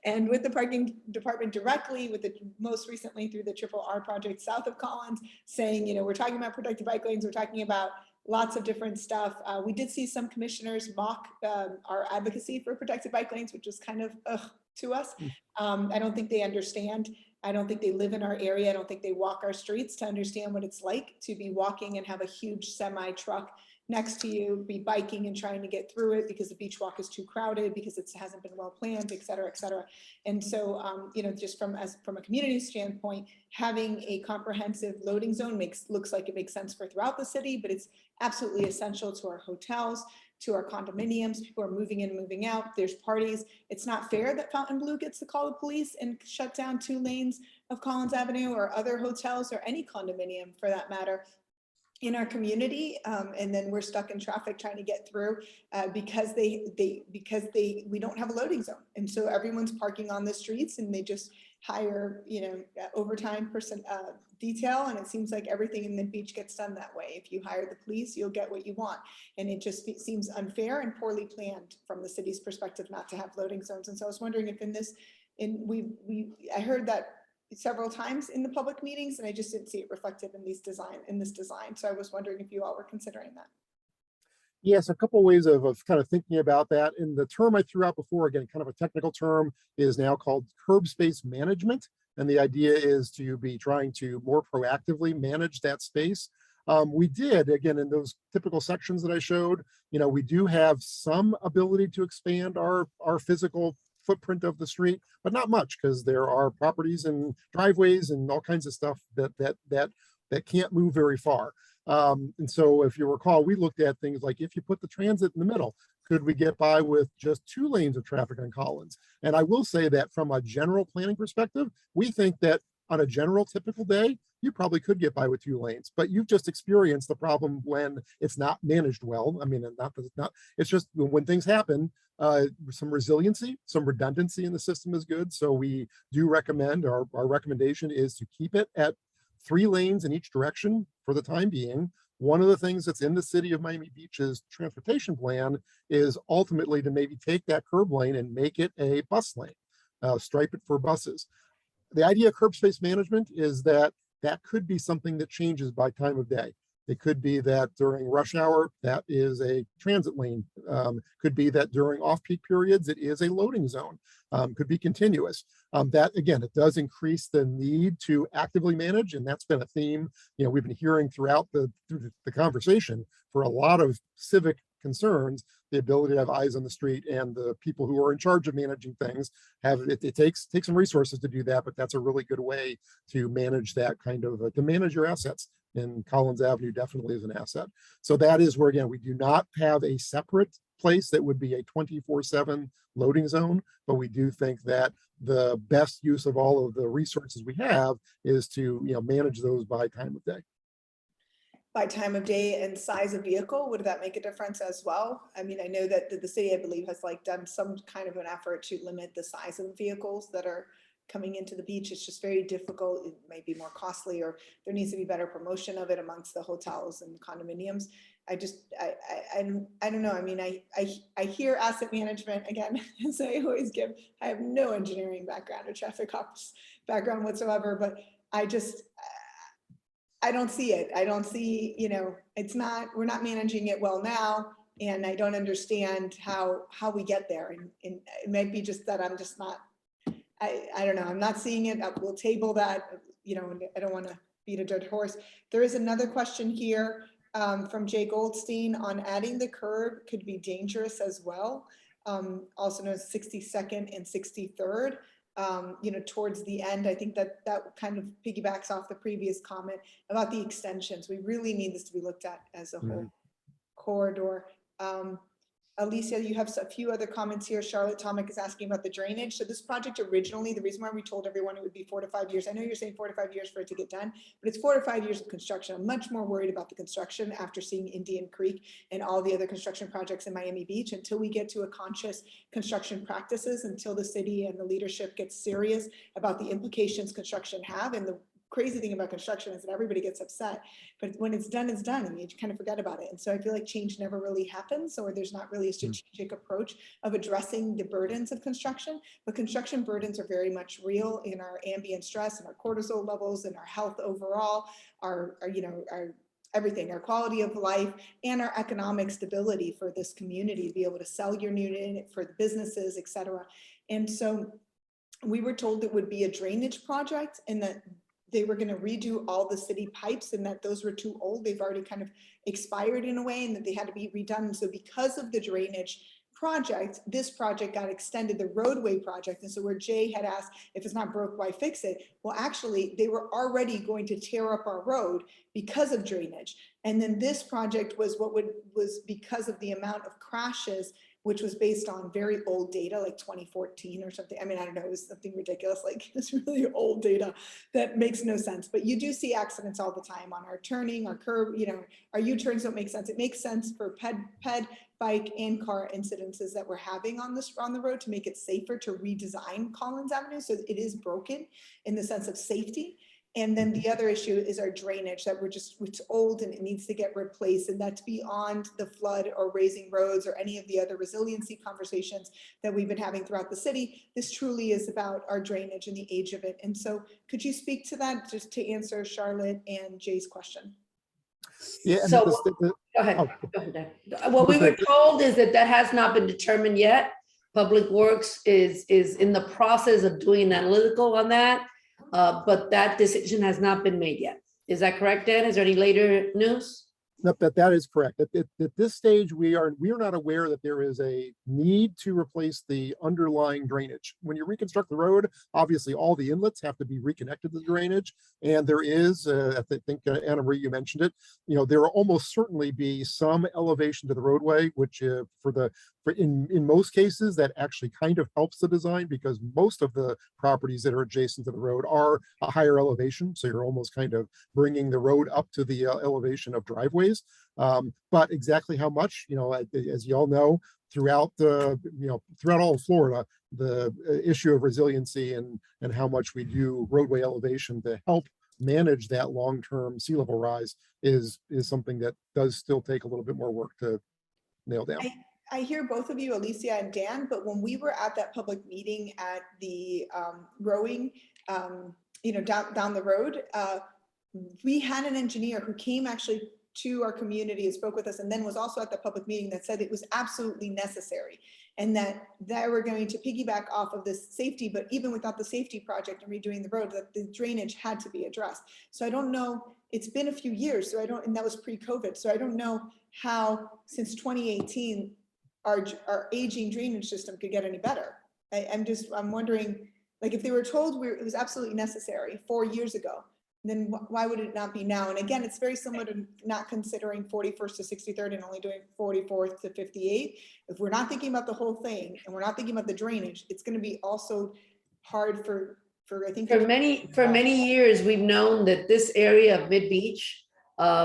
and with the parking department directly, with the most recently through the RRR project south of Collins, saying, you know, we're talking about protected bike lanes, we're talking about lots of different stuff. We did see some commissioners mock our advocacy for protected bike lanes, which was kind of to us. I don't think they understand. I don't think they live in our area. I don't think they walk our streets to understand what it's like to be walking and have a huge semi truck next to you, be biking and trying to get through it because the beach walk is too crowded, because it hasn't been well planned, et cetera, et cetera. And so, you know, just from a community standpoint, having a comprehensive loading zone looks like it makes sense for throughout the city, but it's absolutely essential to our hotels, to our condominiums. People are moving in, moving out. There's parties. It's not fair that Fontainebleau gets to call the police and shut down 2 lanes of Collins Avenue, or other hotels, or any condominium for that matter, in our community, and then we're stuck in traffic trying to get through because we don't have a loading zone, and so everyone's parking on the streets, and they just hire, you know, overtime detail, and it seems like everything in the beach gets done that way. If you hire the police, you'll get what you want, and it just seems unfair and poorly planned from the city's perspective not to have loading zones. And so I was wondering if I heard that several times in the public meetings, and I just didn't see it reflected in this design. So I was wondering if you all were considering that. Yes, a couple ways of kind of thinking about that. And the term I threw out before, again, kind of a technical term, is now called curb space management. And the idea is to be trying to more proactively manage that space. We did, again, in those typical sections that I showed, you know, we do have some ability to expand our physical footprint of the street, but not much, because there are properties and driveways and all kinds of stuff that can't move very far. And so if you recall, we looked at things like, if you put the transit in the middle, could we get by with just 2 lanes of traffic on Collins? And I will say that from a general planning perspective, we think that on a general typical day, you probably could get by with 2 lanes, but you've just experienced the problem when it's not managed well. I mean, and not that it's not, it's just when things happen, some resiliency, some redundancy in the system is good. So we do recommend, our recommendation is to keep it at 3 lanes in each direction for the time being. One of the things that's in the city of Miami Beach's transportation plan is ultimately to maybe take that curb lane and make it a bus lane, stripe it for buses. The idea of curb space management is that that could be something that changes by time of day. It could be that during rush hour, that is a transit lane. Could be that during off-peak periods, it is a loading zone. Could be continuous. That again, it does increase the need to actively manage, and that's been a theme, we've been hearing through the conversation for a lot of civic concerns. The ability to have eyes on the street, and the people who are in charge of managing things have it takes some resources to do that, but that's a really good way to manage that kind of to manage your assets. And Collins Avenue definitely is an asset. So that is where, again, we do not have a separate place that would be a 24/7 loading zone, but we do think that the best use of all of the resources we have is to manage those by time of day. By time of day and size of vehicle, would that make a difference as well? I mean, I know that the city, I believe, has done some kind of an effort to limit the size of vehicles that are coming into the beach. It's just very difficult. It might be more costly, or there needs to be better promotion of it amongst the hotels and condominiums. I don't know. I mean, I hear asset management again, as I always give. I have no engineering background or traffic ops background whatsoever, but I don't see it. I don't see, we're not managing it well now. And I don't understand how we get there. And it might be just that I'm just not, I don't know. I'm not seeing it. We'll table that, I don't want to beat a dead horse. There is another question here from Jay Goldstein on adding the curb could be dangerous as well. Also known as 62nd and 63rd. Towards the end, I think that kind of piggybacks off the previous comment about the extensions. We really need this to be looked at as a whole corridor. Alicia, you have a few other comments here. Charlotte Tomic is asking about the drainage. So this project originally, the reason why we told everyone it would be 4 to 5 years, I know you're saying 4 to 5 years for it to get done, but it's 4 to 5 years of construction. I'm much more worried about the construction after seeing Indian Creek and all the other construction projects in Miami Beach. Until we get to a conscious construction practices, until the city and the leadership gets serious about the implications construction have. And the crazy thing about construction is that everybody gets upset, but when it's done, it's done, and you kind of forget about it. And so I feel like change never really happens, or there's not really a strategic approach of addressing the burdens of construction. But construction burdens are very much real in our ambient stress and our cortisol levels and our health overall, our everything, our quality of life and our economic stability for this community to be able to sell your unit for the businesses, et cetera. And so we were told it would be a drainage project, and that they were going to redo all the city pipes, and that those were too old. They've already kind of expired in a way, and that they had to be redone. And so because of the drainage project, this project got extended, the roadway project. And so where Jay had asked, if it's not broke, why fix it? Well, actually, they were already going to tear up our road because of drainage. And then this project was was because of the amount of crashes, which was based on very old data, like 2014 or something. I mean, I don't know, it was something ridiculous, like this really old data that makes no sense. But you do see accidents all the time on our turning, our curb, our U-turns don't make sense. It makes sense for ped, bike, and car incidences that we're having on the road to make it safer, to redesign Collins Avenue so it is broken in the sense of safety. And then the other issue is our drainage, that it's old and it needs to get replaced. And that's beyond the flood or raising roads or any of the other resiliency conversations that we've been having throughout the city. This truly is about our drainage and the age of it. And so could you speak to that, just to answer Charlotte and Jay's question? Yeah. So go ahead. Oh. Go ahead. What we were told is that has not been determined yet. Public Works is in the process of doing analytical on that. But that decision has not been made yet. Is that correct, Dan? Is there any later news? No, that is correct. At this stage, we are not aware that there is a need to replace the underlying drainage. When you reconstruct the road, obviously all the inlets have to be reconnected to the drainage. And there is, I think Anna Marie, you mentioned it, there will almost certainly be some elevation to the roadway, which for in most cases, that actually kind of helps the design because most of the properties that are adjacent to the road are a higher elevation. So you're almost kind of bringing the road up to the elevation of driveways. But exactly how much, as you all know, throughout all of Florida, the issue of resiliency and how much we do roadway elevation to help manage that long-term sea level rise is something that does still take a little bit more work to nail down. I hear both of you, Alicia and Dan, but when we were at that public meeting at the rowing, down the road, we had an engineer who came actually to our community and spoke with us, and then was also at the public meeting that said it was absolutely necessary, and that they were going to piggyback off of this safety, but even without the safety project and redoing the road, that the drainage had to be addressed. So I don't know, it's been a few years, so and that was pre-COVID, so I don't know how since 2018 our aging drainage system could get any better. I'm wondering, like, if they were told it was absolutely necessary 4 years ago, then why would it not be now? And again, it's very similar to not considering 41st to 63rd and only doing 44th to 58. If we're not thinking about the whole thing and we're not thinking about the drainage, it's going to be also hard for I think for many years, we've known that this area of MidBeach,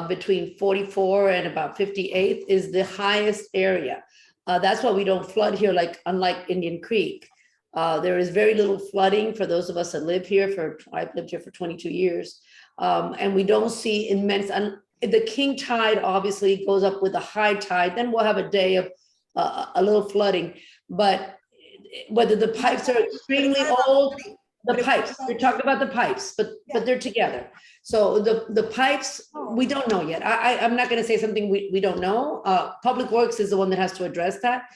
between 44 and about 58th, is the highest area. That's why we don't flood here, unlike Indian Creek. There is very little flooding for those of us that live here. I've lived here for 22 years. And we don't see immense, the king tide obviously goes up with the high tide, then we'll have a day of a little flooding. But whether the pipes are extremely old, we're talking about the pipes, but they're together. So the pipes, we don't know yet. I'm not gonna say something we don't know. Public Works is the one that has to address that.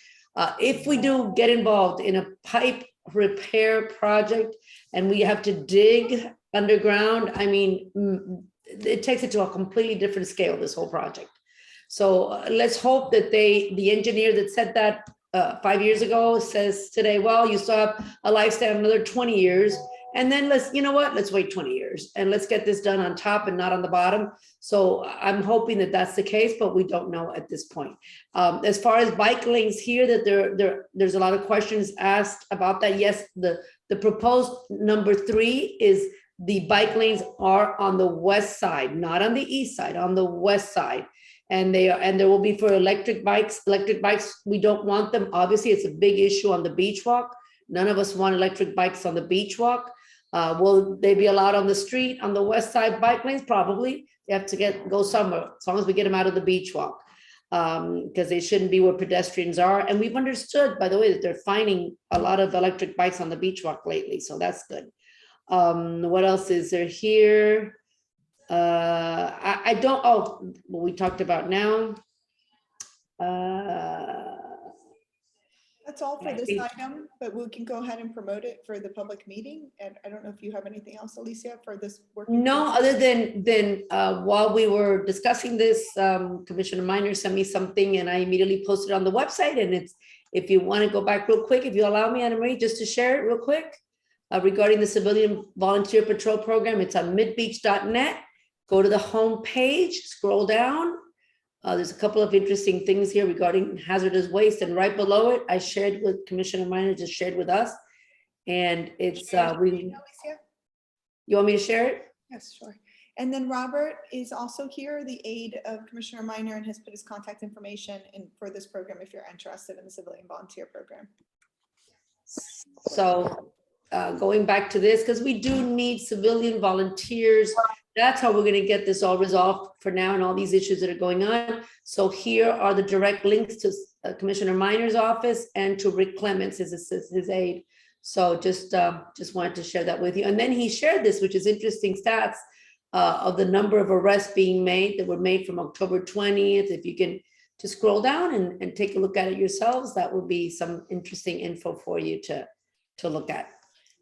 If we do get involved in a pipe repair project and we have to dig underground, I mean, it takes it to a completely different scale, this whole project. So let's hope that the engineer that said that 5 years ago says today, well, you still have a lifespan of another 20 years. And then let's wait 20 years and let's get this done on top and not on the bottom. So I'm hoping that that's the case, but we don't know at this point. As far as bike lanes here, that there's a lot of questions asked about that. Yes, the proposed number 3 is the bike lanes are on the west side, not on the east side, on the west side. And there will be for electric bikes. Electric bikes, we don't want them. Obviously, it's a big issue on the beach walk. None of us want electric bikes on the beach walk. Will they be allowed on the street, on the west side bike lanes? Probably. They have to go somewhere, as long as we get them out of the beach walk, because they shouldn't be where pedestrians are. And we've understood, by the way, that they're finding a lot of electric bikes on the beach walk lately, so that's good. What else is there here? We talked about now. That's all for this item, but we can go ahead and promote it for the public meeting. And I don't know if you have anything else, Alicia, for this work. No, other than while we were discussing this, Commissioner Minor sent me something and I immediately posted it on the website. And it's, if you want to go back real quick, if you allow me, Anna Marie, just to share it real quick regarding the Civilian Volunteer Patrol Program. It's on midbeach.net. Go to the home page, scroll down. There's a couple of interesting things here regarding hazardous waste, and right below it, I shared with Commissioner Minor, just shared with us. And it's, you want me to share it? Yes, sure. And then Robert is also here, the aide of Commissioner Minor, and has put his contact information in for this program if you're interested in the Civilian Volunteer Program. So going back to this, because we do need civilian volunteers. That's how we're going to get this all resolved for now and all these issues that are going on. So here are the direct links to Commissioner Minor's office and to Rick Clements, his aide. So just wanted to share that with you. And then he shared this, which is interesting stats of the number of arrests being made that were made from October 20th. If you can just scroll down and take a look at it yourselves, that would be some interesting info for you to look at.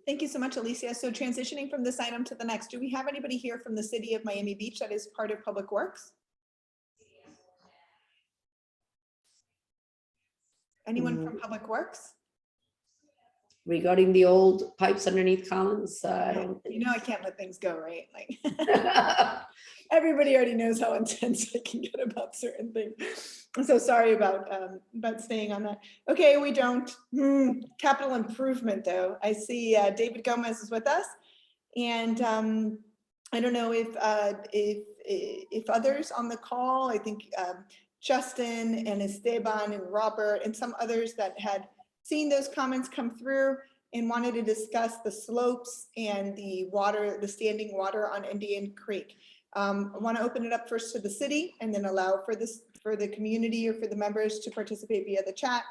Thank you so much, Alicia. So transitioning from this item to the next, do we have anybody here from the city of Miami Beach that is part of Public Works? Anyone from Public Works? regarding the old pipes underneath Collins. You know, I can't let things go, right? Like, everybody already knows how intense I can get about certain things. I'm so sorry about staying on that. Okay, we don't. Capital improvement, though. I see David Gomez is with us, and I don't know if others on the call. I think Justin and Esteban and Robert and some others that had seen those comments come through and wanted to discuss the slopes and the water, the standing water on Indian Creek. I want to open it up first to the city and then allow for this, for the community or for the members to participate via the chat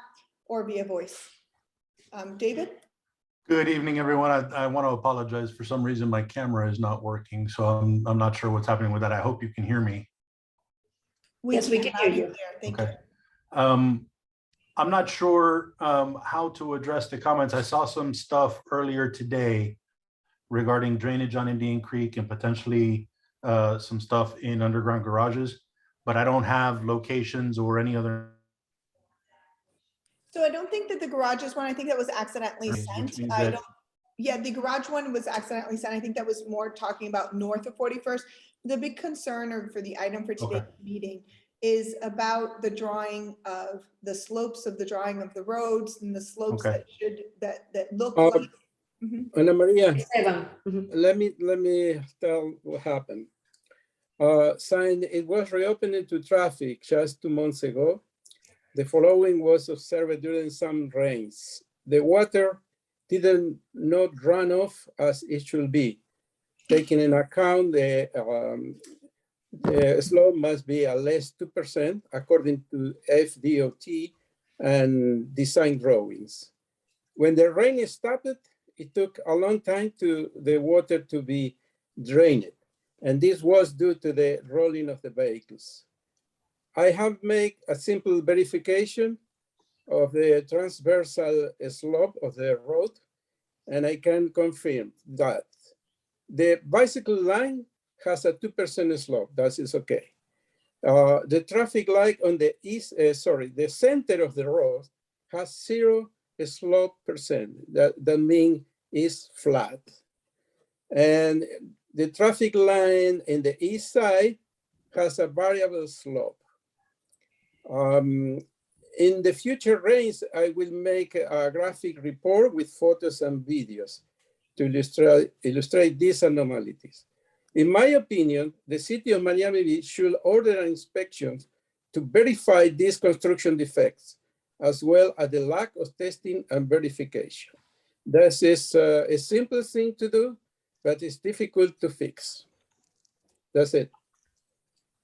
or via voice. David? Good evening, everyone. I want to apologize. For some reason, my camera is not working, so I'm not sure what's happening with that. I hope you can hear me. Yes, we can hear you. Thank Okay. I'm not sure how to address the comments. I saw some stuff earlier today regarding drainage on Indian Creek and potentially some stuff in underground garages, but I don't have locations or any other. So I don't think that the garages one, I think that was accidentally sent. I don't, yeah, the garage one was accidentally sent. I think that was more talking about north of 41st. The big concern or for the item for today's meeting is about the drawing of the slopes of the drawing of the roads and the slopes that should, that look like. Ana Maria, Mhm. let me tell what happened. Sign, it was reopened to traffic just 2 months ago. The following was observed during some rains. The water didn't not run off as it should be. Taking in account the slope must be at least 2% according to FDOT and design drawings. When the rain stopped, it took a long time to the water to be drained. And this was due to the rolling of the vehicles. I have made a simple verification of the transversal slope of the road, and I can confirm that the bicycle line has a 2% slope. That is okay. The traffic light on the east, the center of the road has 0 slope percent. That means it's flat. And the traffic line in the east side has a variable slope. In the future rains, I will make a graphic report with photos and videos to illustrate these anomalies. In my opinion, the city of Miami Beach should order an inspection to verify these construction defects, as well as the lack of testing and verification. This is a simple thing to do, but it's difficult to fix. That's it.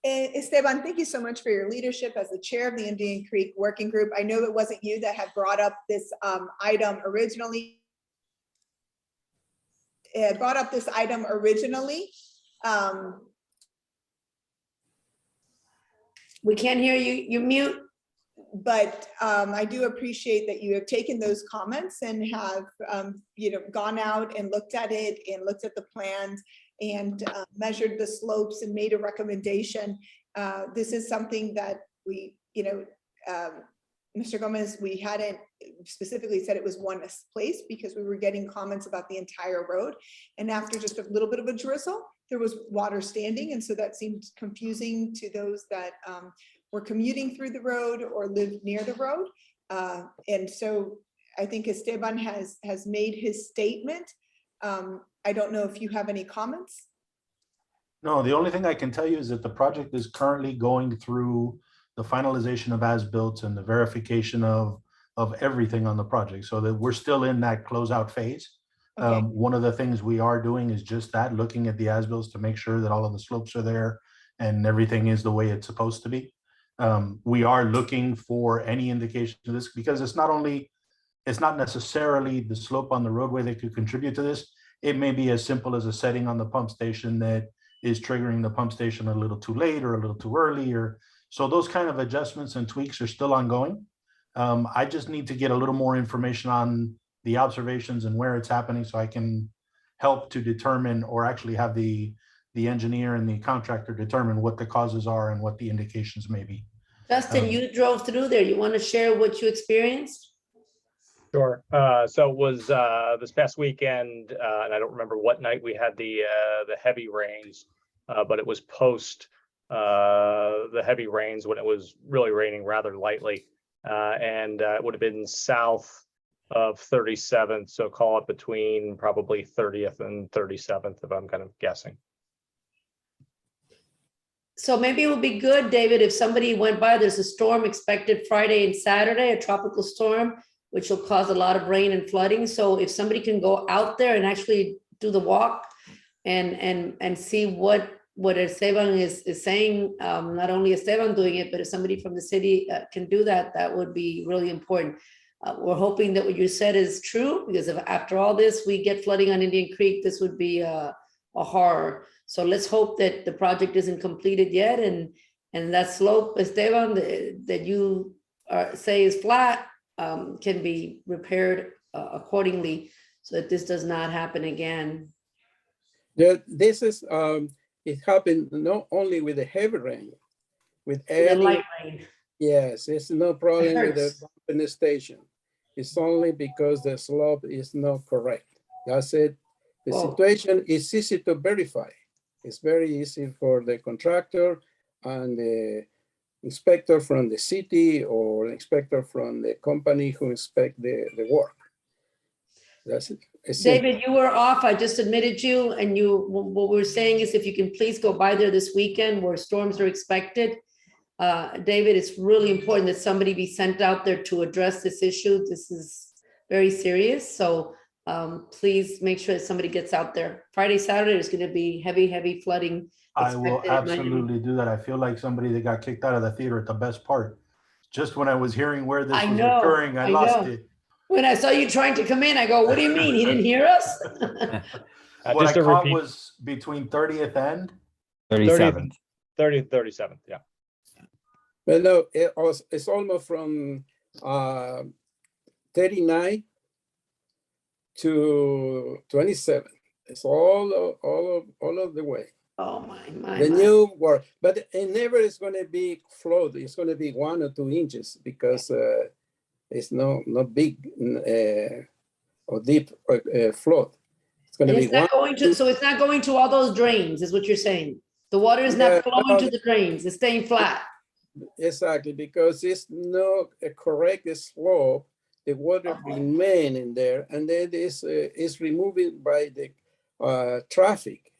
Esteban, thank you so much for your leadership as the chair of the Indian Creek Working Group. I know it wasn't you that had brought up this item originally. We can't hear you. You're mute. But I do appreciate that you have taken those comments and have gone out and looked at it and looked at the plans and measured the slopes and made a recommendation. This is something that we, Mr. Gomez, we hadn't specifically said it was one place because we were getting comments about the entire road. And after just a little bit of a drizzle, there was water standing. And so that seemed confusing to those that were commuting through the road or lived near the road. And so I think Esteban has made his statement. I don't know if you have any comments. No, the only thing I can tell you is that the project is currently going through the finalization of as-built and the verification of everything on the project, so that we're still in that closeout phase. Okay. One of the things we are doing is just that, looking at the as-bills to make sure that all of the slopes are there and everything is the way it's supposed to be. We are looking for any indication of this because it's not necessarily the slope on the roadway that could contribute to this. It may be as simple as a setting on the pump station that is triggering the pump station a little too late or a little too early, or so those kind of adjustments and tweaks are still ongoing. I just need to get a little more information on the observations and where it's happening so I can help to determine, or actually have the engineer and the contractor determine what the causes are and what the indications may be. Justin, you drove through there. You want to share what you experienced? Sure. So it was this past weekend, and I don't remember what night we had the heavy rains, but it was post the heavy rains when it was really raining rather lightly, and it would have been south of 37th, so call it between probably 30th and 37th, if I'm kind of guessing. So maybe it would be good, David, if somebody went by, there's a storm expected Friday and Saturday, a tropical storm, which will cause a lot of rain and flooding. So if somebody can go out there and actually do the walk and see what Esteban is saying, not only Esteban doing it, but if somebody from the city can do that, that would be really important. We're hoping that what you said is true, because if after all this, we get flooding on Indian Creek, this would be a horror. So let's hope that the project isn't completed yet, and that slope, Esteban, that you say is flat, can be repaired accordingly, so that this does not happen again. This is, it happened not only with the heavy rain, with The early, light rain. yes, it's no problem with the hurts. bump in the station. It's only because the slope is not correct. That's it. The Whoa. situation is easy to verify. It's very easy for the contractor and the inspector from the city or inspector from the company who inspect the work. That's it. It's David, you were off. I just admitted you, and what we're saying is if you can please go by there this weekend where storms are expected. David, it's really important that somebody be sent out there to address this issue. This is very serious. So please make sure that somebody gets out there. Friday, Saturday is going to be heavy flooding. I will expected in Miami. absolutely do that. I feel like somebody that got kicked out of the theater at the best part. Just when I was hearing where this was occurring, I lost it. When I saw you trying to come in, I go, what do you mean? He didn't hear us? What I Just to caught repeat, was between 30th and 30th, 37th, yeah. But no, it's almost from 39 to 27. It's all of the way. Oh my. The new work, but it never is going to be flood. It's going to be 1 or 2 inches because it's not big or deep flood. It's going to be not going to, so it's not going to all those drains, is what you're saying. The water is not flowing to the drains. It's staying flat. Exactly, because it's not a correct slope. The water remain in there, and then this is removed by the traffic.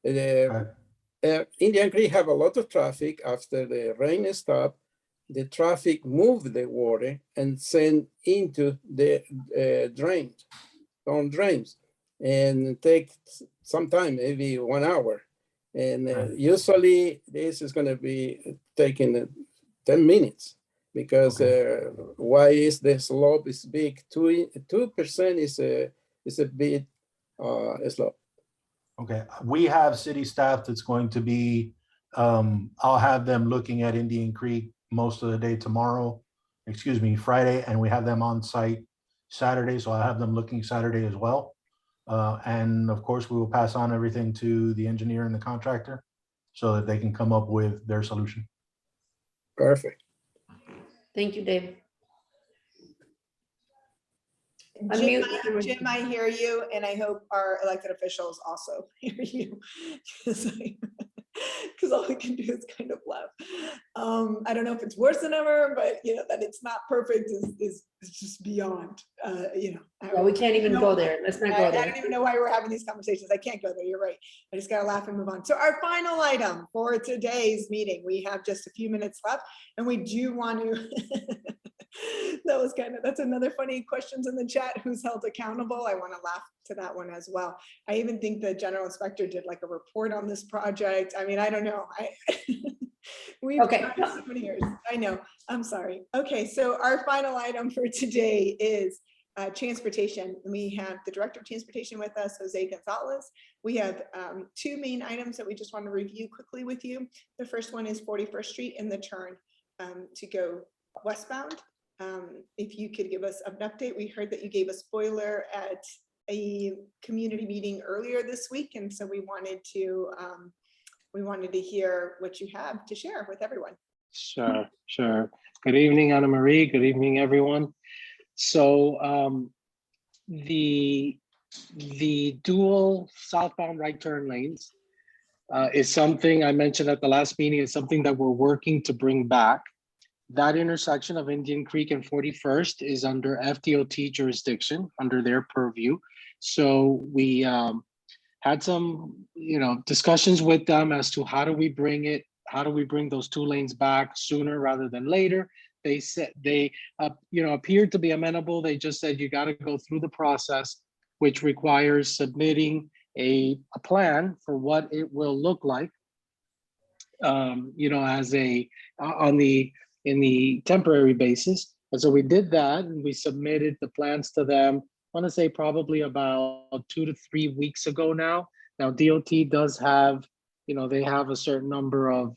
Indian Creek have a lot of traffic. After the rain stop, the traffic move the water and send into the drains, and take some time, maybe 1 hour. And usually this is going to be taking 10 minutes because why is the slope is big? 2% is a bit slope. Okay, we have city staff that's going to be, I'll have them looking at Indian Creek most of the day tomorrow, Friday, and we have them on site Saturday, so I'll have them looking Saturday as well. And of course, we will pass on everything to the engineer and the contractor so that they can come up with their solution. Perfect. Thank you, David. Jim, I hear you, and I hope our elected officials also hear you, because all we can do is kind of laugh. I don't know if it's worse than ever, but that it's not perfect is just beyond. Well, we can't even go there. Let's not go there. I don't even know why we're having these conversations. I can't go there. You're right. I just gotta laugh and move on. So our final item for today's meeting, we have just a few minutes left, and we do want to. That's another funny questions in the chat. Who's held accountable? I want to laugh to that one as well. I even think the general inspector did like a report on this project. I mean, I don't know. We've done this so many years. I know. I'm sorry. Okay, so our final item for today is transportation. We have the director of transportation with us, Jose Gonzalez. We have 2 main items that we just want to review quickly with you. The first one is 41st Street and the turn to go westbound. If you could give us an update. We heard that you gave a spoiler at a community meeting earlier this week, and so we wanted to hear what you have to share with everyone. Sure. Good evening, Anna Marie. Good evening, everyone. So the dual southbound right turn lanes is something I mentioned at the last meeting, is something that we're working to bring back. That intersection of Indian Creek and 41st is under FDOT jurisdiction, under their purview. So we had some, discussions with them as to how do we bring those two lanes back sooner rather than later. They said they, appeared to be amenable. They just said you got to go through the process, which requires submitting a plan for what it will look like, in the temporary basis. And so we did that, and we submitted the plans to them, I want to say probably about 2 to 3 weeks ago now. Now DOT does have, they have a certain number of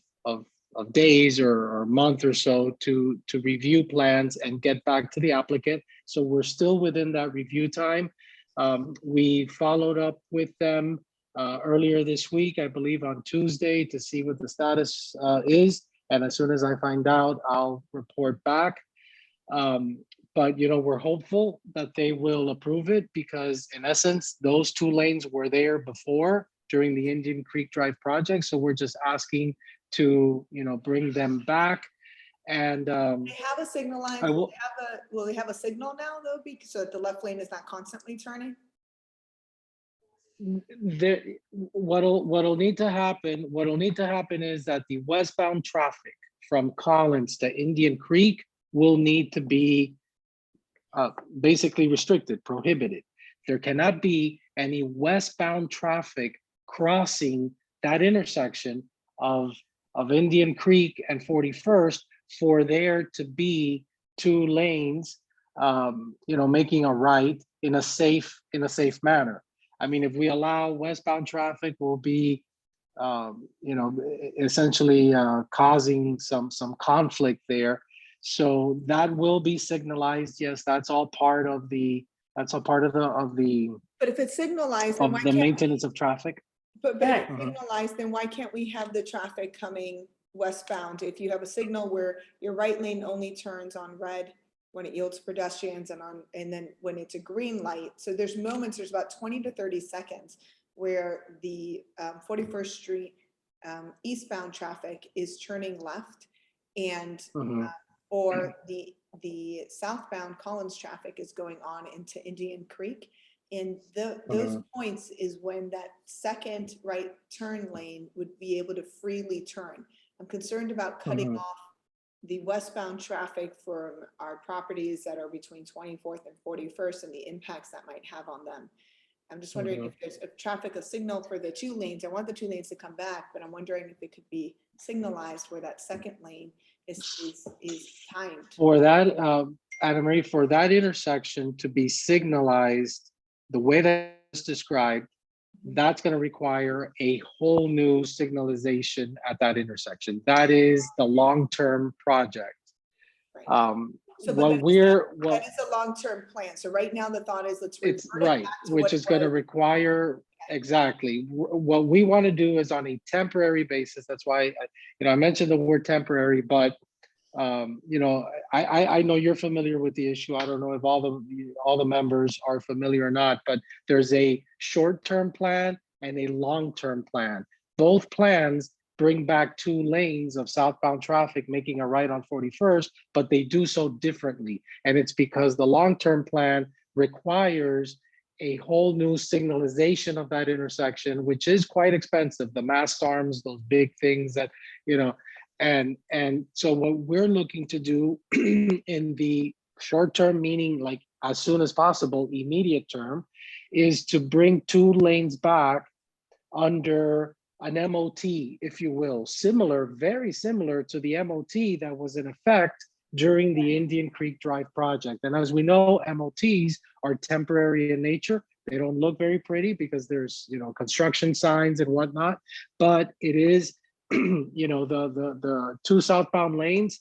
days or month or so to review plans and get back to the applicant. So we're still within that review time. We followed up with them earlier this week, I believe on Tuesday, to see what the status is. And as soon as I find out, I'll report back. But we're hopeful that they will approve it, because in essence, those two lanes were there before during the Indian Creek Drive project. So we're just asking to, bring them back. And They have a signal line. Will they have a signal now though, because so that the left lane is not constantly turning? What'll need to happen is that the westbound traffic from Collins to Indian Creek will need to be basically restricted, prohibited. There cannot be any westbound traffic crossing that intersection of Indian Creek and 41st for there to be two lanes, making a right in a safe manner. I mean, if we allow westbound traffic, we'll be, essentially causing some conflict there. So that will be signalized. Yes, that's all part of the. But if it's signalized, of the maintenance of traffic. But if it's signalized, then why can't we have the traffic coming westbound? If you have a signal where your right lane only turns on red when it yields pedestrians and then when it's a green light. So there's about 20 to 30 seconds where the 41st Street eastbound traffic is turning left, and or the southbound Collins traffic is going on into Indian Creek. And those points is when that second right turn lane would be able to freely turn. I'm concerned about cutting off the westbound traffic from our properties that are between 24th and 41st and the impacts that might have on them. I'm just wondering if there's a signal for the two lanes. I want the two lanes to come back, but I'm wondering if it could be signalized where that second lane is timed. For that, Anna Marie, for that intersection to be signalized the way that's described, that's going to require a whole new signalization at that intersection. That is the long-term project. Right. That is a long-term plan. So right now the thought is it's right, which is going to require exactly what we want to do is on a temporary basis. That's why I mentioned the word temporary, but I know you're familiar with the issue. I don't know if all the members are familiar or not, but there's a short-term plan and a long-term plan. Both plans bring back two lanes of southbound traffic making a right on 41st, but they do so differently. And it's because the long-term plan requires a whole new signalization of that intersection, which is quite expensive. The mast arms, those big things that, and so what we're looking to do in the short term, meaning like as soon as possible, immediate term, is to bring two lanes back under an MOT, if you will, very similar to the MOT that was in effect during the Indian Creek Drive project. And as we know, MOTs are temporary in nature. They don't look very pretty because there's, construction signs and whatnot, but it is, the two southbound lanes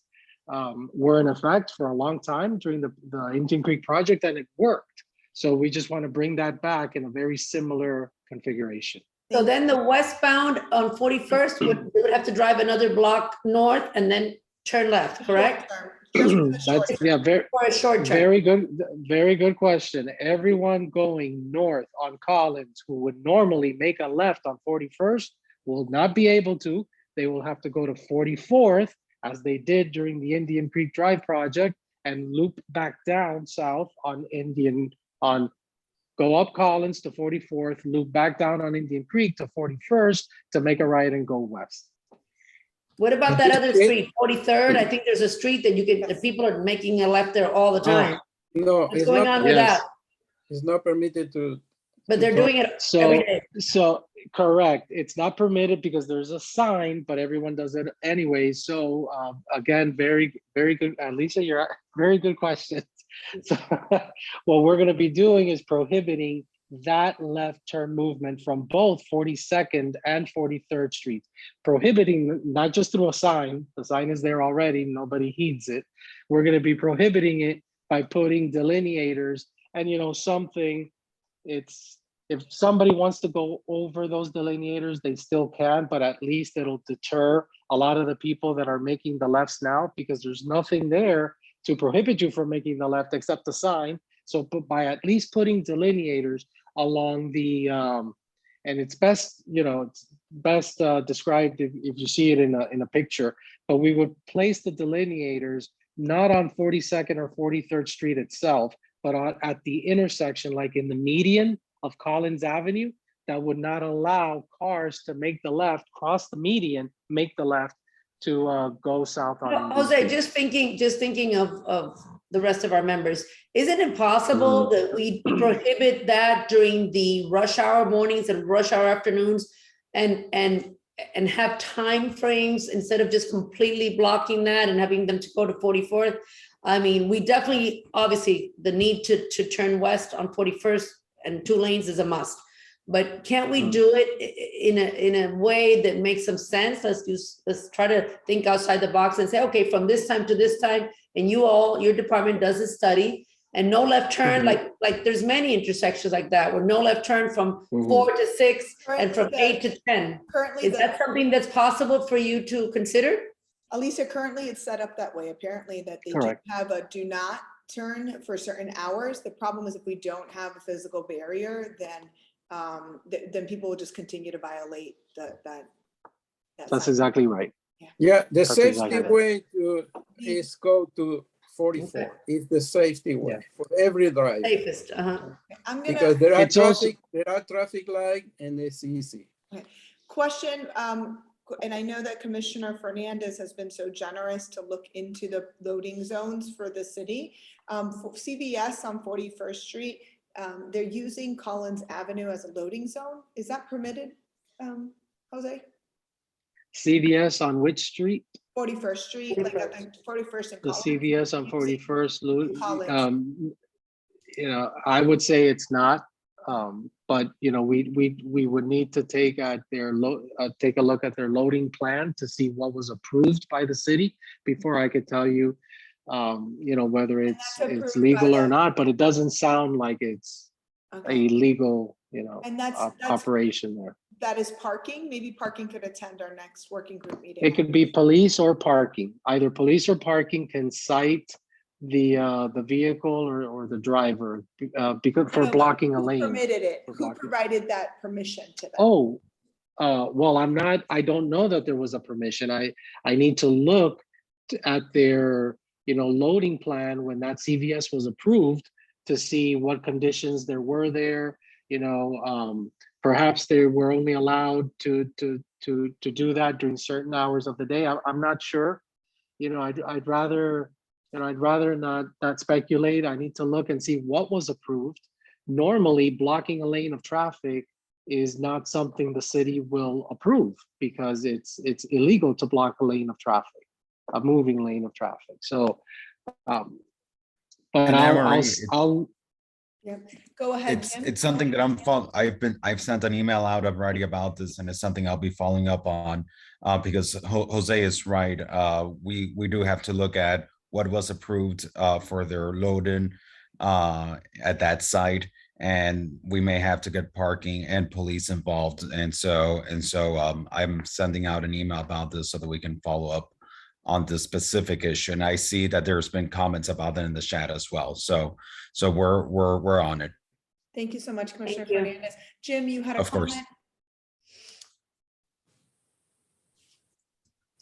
were in effect for a long time during the Indian Creek project, and it worked. So we just want to bring that back in a very similar configuration. So then the westbound on 41st would have to drive another block north and then turn left, correct? That's, yeah, For a short term. very good question. Everyone going north on Collins who would normally make a left on 41st will not be able to. They will have to go to 44th as they did during the Indian Creek Drive project and loop back down south on go up Collins to 44th, loop back down on Indian Creek to 41st to make a right and go west. What about that other street, 43rd? I think there's a street that the people are making a left there all the time. No, What's going on with that? It's not permitted to. But they're doing it every day. So correct, it's not permitted because there's a sign, but everyone does it anyway. So again, very good. Lisa, you're very good question. So what we're going to be doing is prohibiting that left turn movement from both 42nd and 43rd Street. Prohibiting not just through a sign, the sign is there already, nobody heeds it. We're going to be prohibiting it by putting delineators and something. It's, if somebody wants to go over those delineators, they still can, but at least it'll deter a lot of the people that are making the lefts now, because there's nothing there to prohibit you from making the left except the sign. So by at least putting delineators along the, and it's best, it's best described if you see it in a picture, but we would place the delineators not on 42nd or 43rd Street itself, but at the intersection, like in the median of Collins Avenue, that would not allow cars to make the left, cross the median, make the left to go south on. Jose, just thinking of the rest of our members, is it impossible that we prohibit that during the rush hour mornings and rush hour afternoons and have time frames instead of just completely blocking that and having them to go to 44th? I mean, we definitely, obviously, the need to turn west on 41st and 2 lanes is a must. But can't we do it in a way that makes some sense? Let's try to think outside the box and say, okay, from this time to this time, and your department does a study, and no left turn, like there's many intersections like that where no left turn from 4 to 6 and from 8 to 10. Currently, is that something that's possible for you to consider? Alicia, currently it's set up that way, apparently, that they do have a do not turn for certain hours. The problem is if we don't have a physical barrier, then people will just continue to violate that. That's exactly right. Yeah, the That's safety exactly right. way is go to 44. Okay. It's the safety way for every driver. Safest, Because there are It's also- traffic light and it's easy. Question, and I know that Commissioner Fernandez has been so generous to look into the loading zones for the city. For CVS on 41st Street, they're using Collins Avenue as a loading zone. Is that permitted, Jose? CVS on which street? 41st Street, like at the 41st and The Collins. CVS on 41st, Collins. I would say it's not, but we would need to take a look at their loading plan to see what was approved by the city before I could tell you, whether it's legal or not. But it doesn't sound like it's a legal, And that's operation there. that is parking. Maybe parking could attend our next working group meeting. It could be police or parking. Either police or parking can cite the vehicle or the driver because for blocking a lane. Who permitted it? Who provided that permission to them? Oh, well, I don't know that there was a permission. I need to look at their, loading plan when that CVS was approved to see what conditions there were there. Perhaps they were only allowed to do that during certain hours of the day. I'm not sure. I'd rather not speculate. I need to look and see what was approved. Normally, blocking a lane of traffic is not something the city will approve because it's illegal to block a lane of traffic, a moving lane of traffic. So, but I'll go ahead. Jim. It's something that I've sent an email out already about this, and it's something I'll be following up on because Jose is right. We do have to look at what was approved for their load-in at that site, and we may have to get parking and police involved. And so I'm sending out an email about this so that we can follow up on this specific issue. And I see that there's been comments about it in the chat as well. So we're on it. Thank you so much, Commissioner Thank you. Fernandez. Jim, you had a Of course. comment?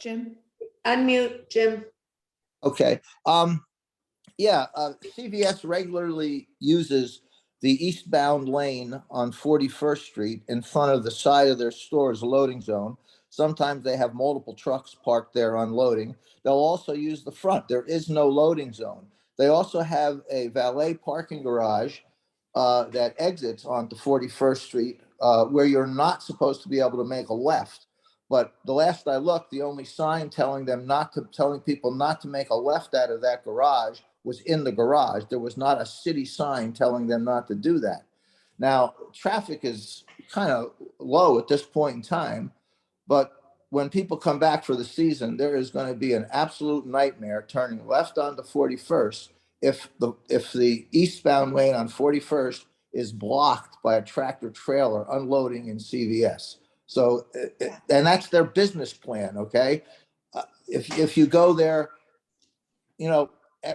Jim? Unmute, Jim. Okay, yeah, CVS regularly uses the eastbound lane on 41st Street in front of the side of their store's loading zone. Sometimes they have multiple trucks parked there unloading. They'll also use the front. There is no loading zone. They also have a valet parking garage that exits onto 41st Street where you're not supposed to be able to make a left. But the last I looked, the only sign telling people not to make a left out of that garage was in the garage. There was not a city sign telling them not to do that. Now, traffic is kind of low at this point in time, but when people come back for the season, there is going to be an absolute nightmare turning left onto 41st if the eastbound lane on 41st is blocked by a tractor trailer unloading in CVS. So, and that's their business plan, okay? If you go there, you know,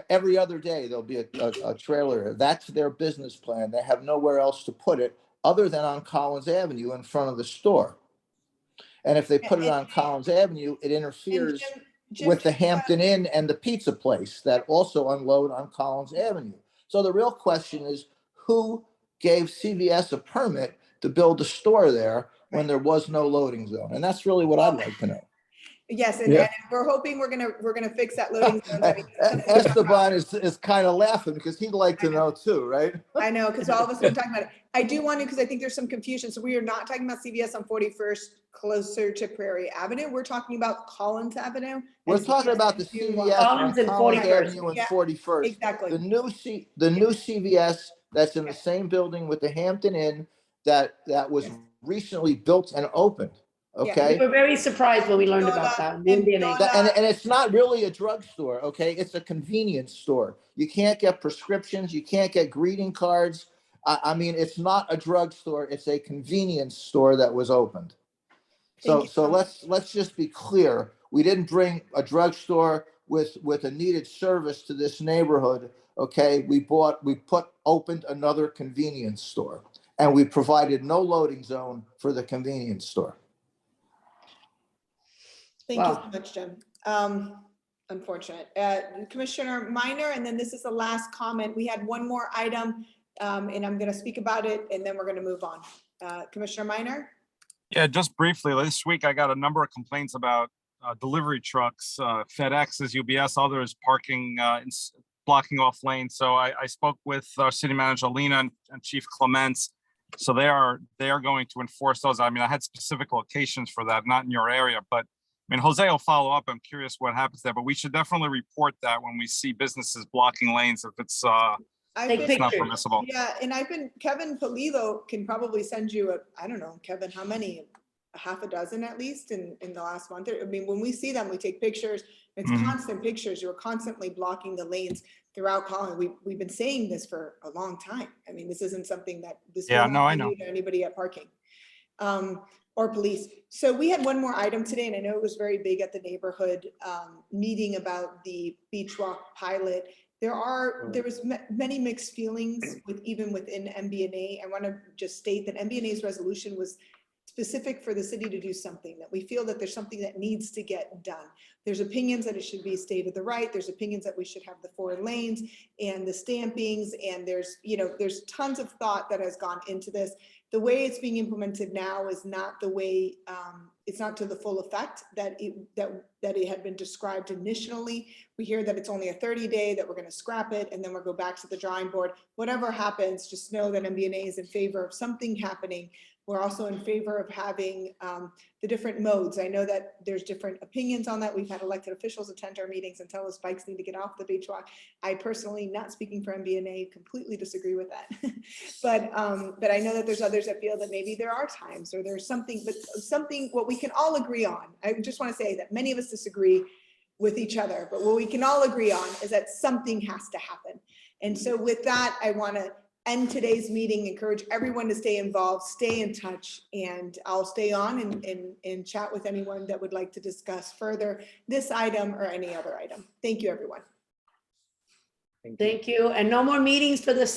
every other day there'll be a trailer. That's their business plan. They have nowhere else to put it other than on Collins Avenue in front of the store. And if they put it on Collins Avenue, it interferes with the Hampton Inn and the pizza place that also unload on Collins Avenue. So the real question is, who gave CVS a permit to build a store there when there was no loading zone? And that's really what I'd like to know. Yes, and we're hoping we're gonna fix that loading zone. I mean, Esteban is kind of laughing because he'd like to know too, right? I know, because all of us have been talking about it. I do want to, because I think there's some confusion. So we are not talking about CVS on 41st closer to Prairie Avenue. We're talking about Collins Avenue. We're talking about the CVS Collins on and Collins 41st. Avenue and Yeah, 41st. exactly. The new CVS that's in the same building with the Hampton Inn that was recently built and opened. Okay. We were very surprised when we learned about that. And it's not really a drugstore, okay? It's a convenience store. You can't get prescriptions. You can't get greeting cards. I mean, it's not a drugstore. It's a convenience store that was opened. So let's just be clear. We didn't bring a drugstore with a needed service to this neighborhood, okay? We opened another convenience store, and we provided no loading zone for the convenience store. Thank you so much, Jim. Unfortunate. Commissioner Minor, and then this is the last comment. We had one more item, and I'm going to speak about it, and then we're going to move on. Commissioner Minor? Yeah, just briefly, this week I got a number of complaints about delivery trucks, FedEx's, UBS, others parking, blocking off lanes. So I spoke with our city manager, Lena, and Chief Clements. So they are going to enforce those. I mean, I had specific locations for that, not in your area, but I mean, Jose will follow up. I'm curious what happens there, but we should definitely report that when we see businesses blocking lanes if it's not permissible. Yeah, and Kevin Polillo can probably send you I don't know, Kevin, how many? A half a dozen at least in the last month. I mean, when we see them, we take pictures. It's constant pictures. You're constantly blocking the lanes throughout Collins. We've been saying this for a long time. I mean, this isn't something that I know. To anybody at parking. Or police. So we had one more item today, and I know it was very big at the neighborhood meeting about the beach walk pilot. There was many mixed feelings even within MBNA. I want to just state that MBNA's resolution was specific for the city to do something, that we feel that there's something that needs to get done. There's opinions that it should be stay to the right. There's opinions that we should have the 4 lanes and the stampings. And there's tons of thought that has gone into this. The way it's being implemented now is not the way, it's not to the full effect that it had been described initially. We hear that it's only a 30-day, that we're going to scrap it, and then we'll go back to the drawing board. Whatever happens, just know that MBNA is in favor of something happening. We're also in favor of having the different modes. I know that there's different opinions on that. We've had elected officials attend our meetings and tell us bikes need to get off the beach walk. I personally, not speaking for MBNA, completely disagree with that. but I know that there's others that feel that maybe there are times or there's something, what we can all agree on. I just want to say that many of us disagree with each other, but what we can all agree on is that something has to happen. And so with that, I want to end today's meeting, encourage everyone to stay involved, stay in touch, and I'll stay on and chat with anyone that would like to discuss further this item or any other item. Thank you, everyone. Thank you. And no more meetings for the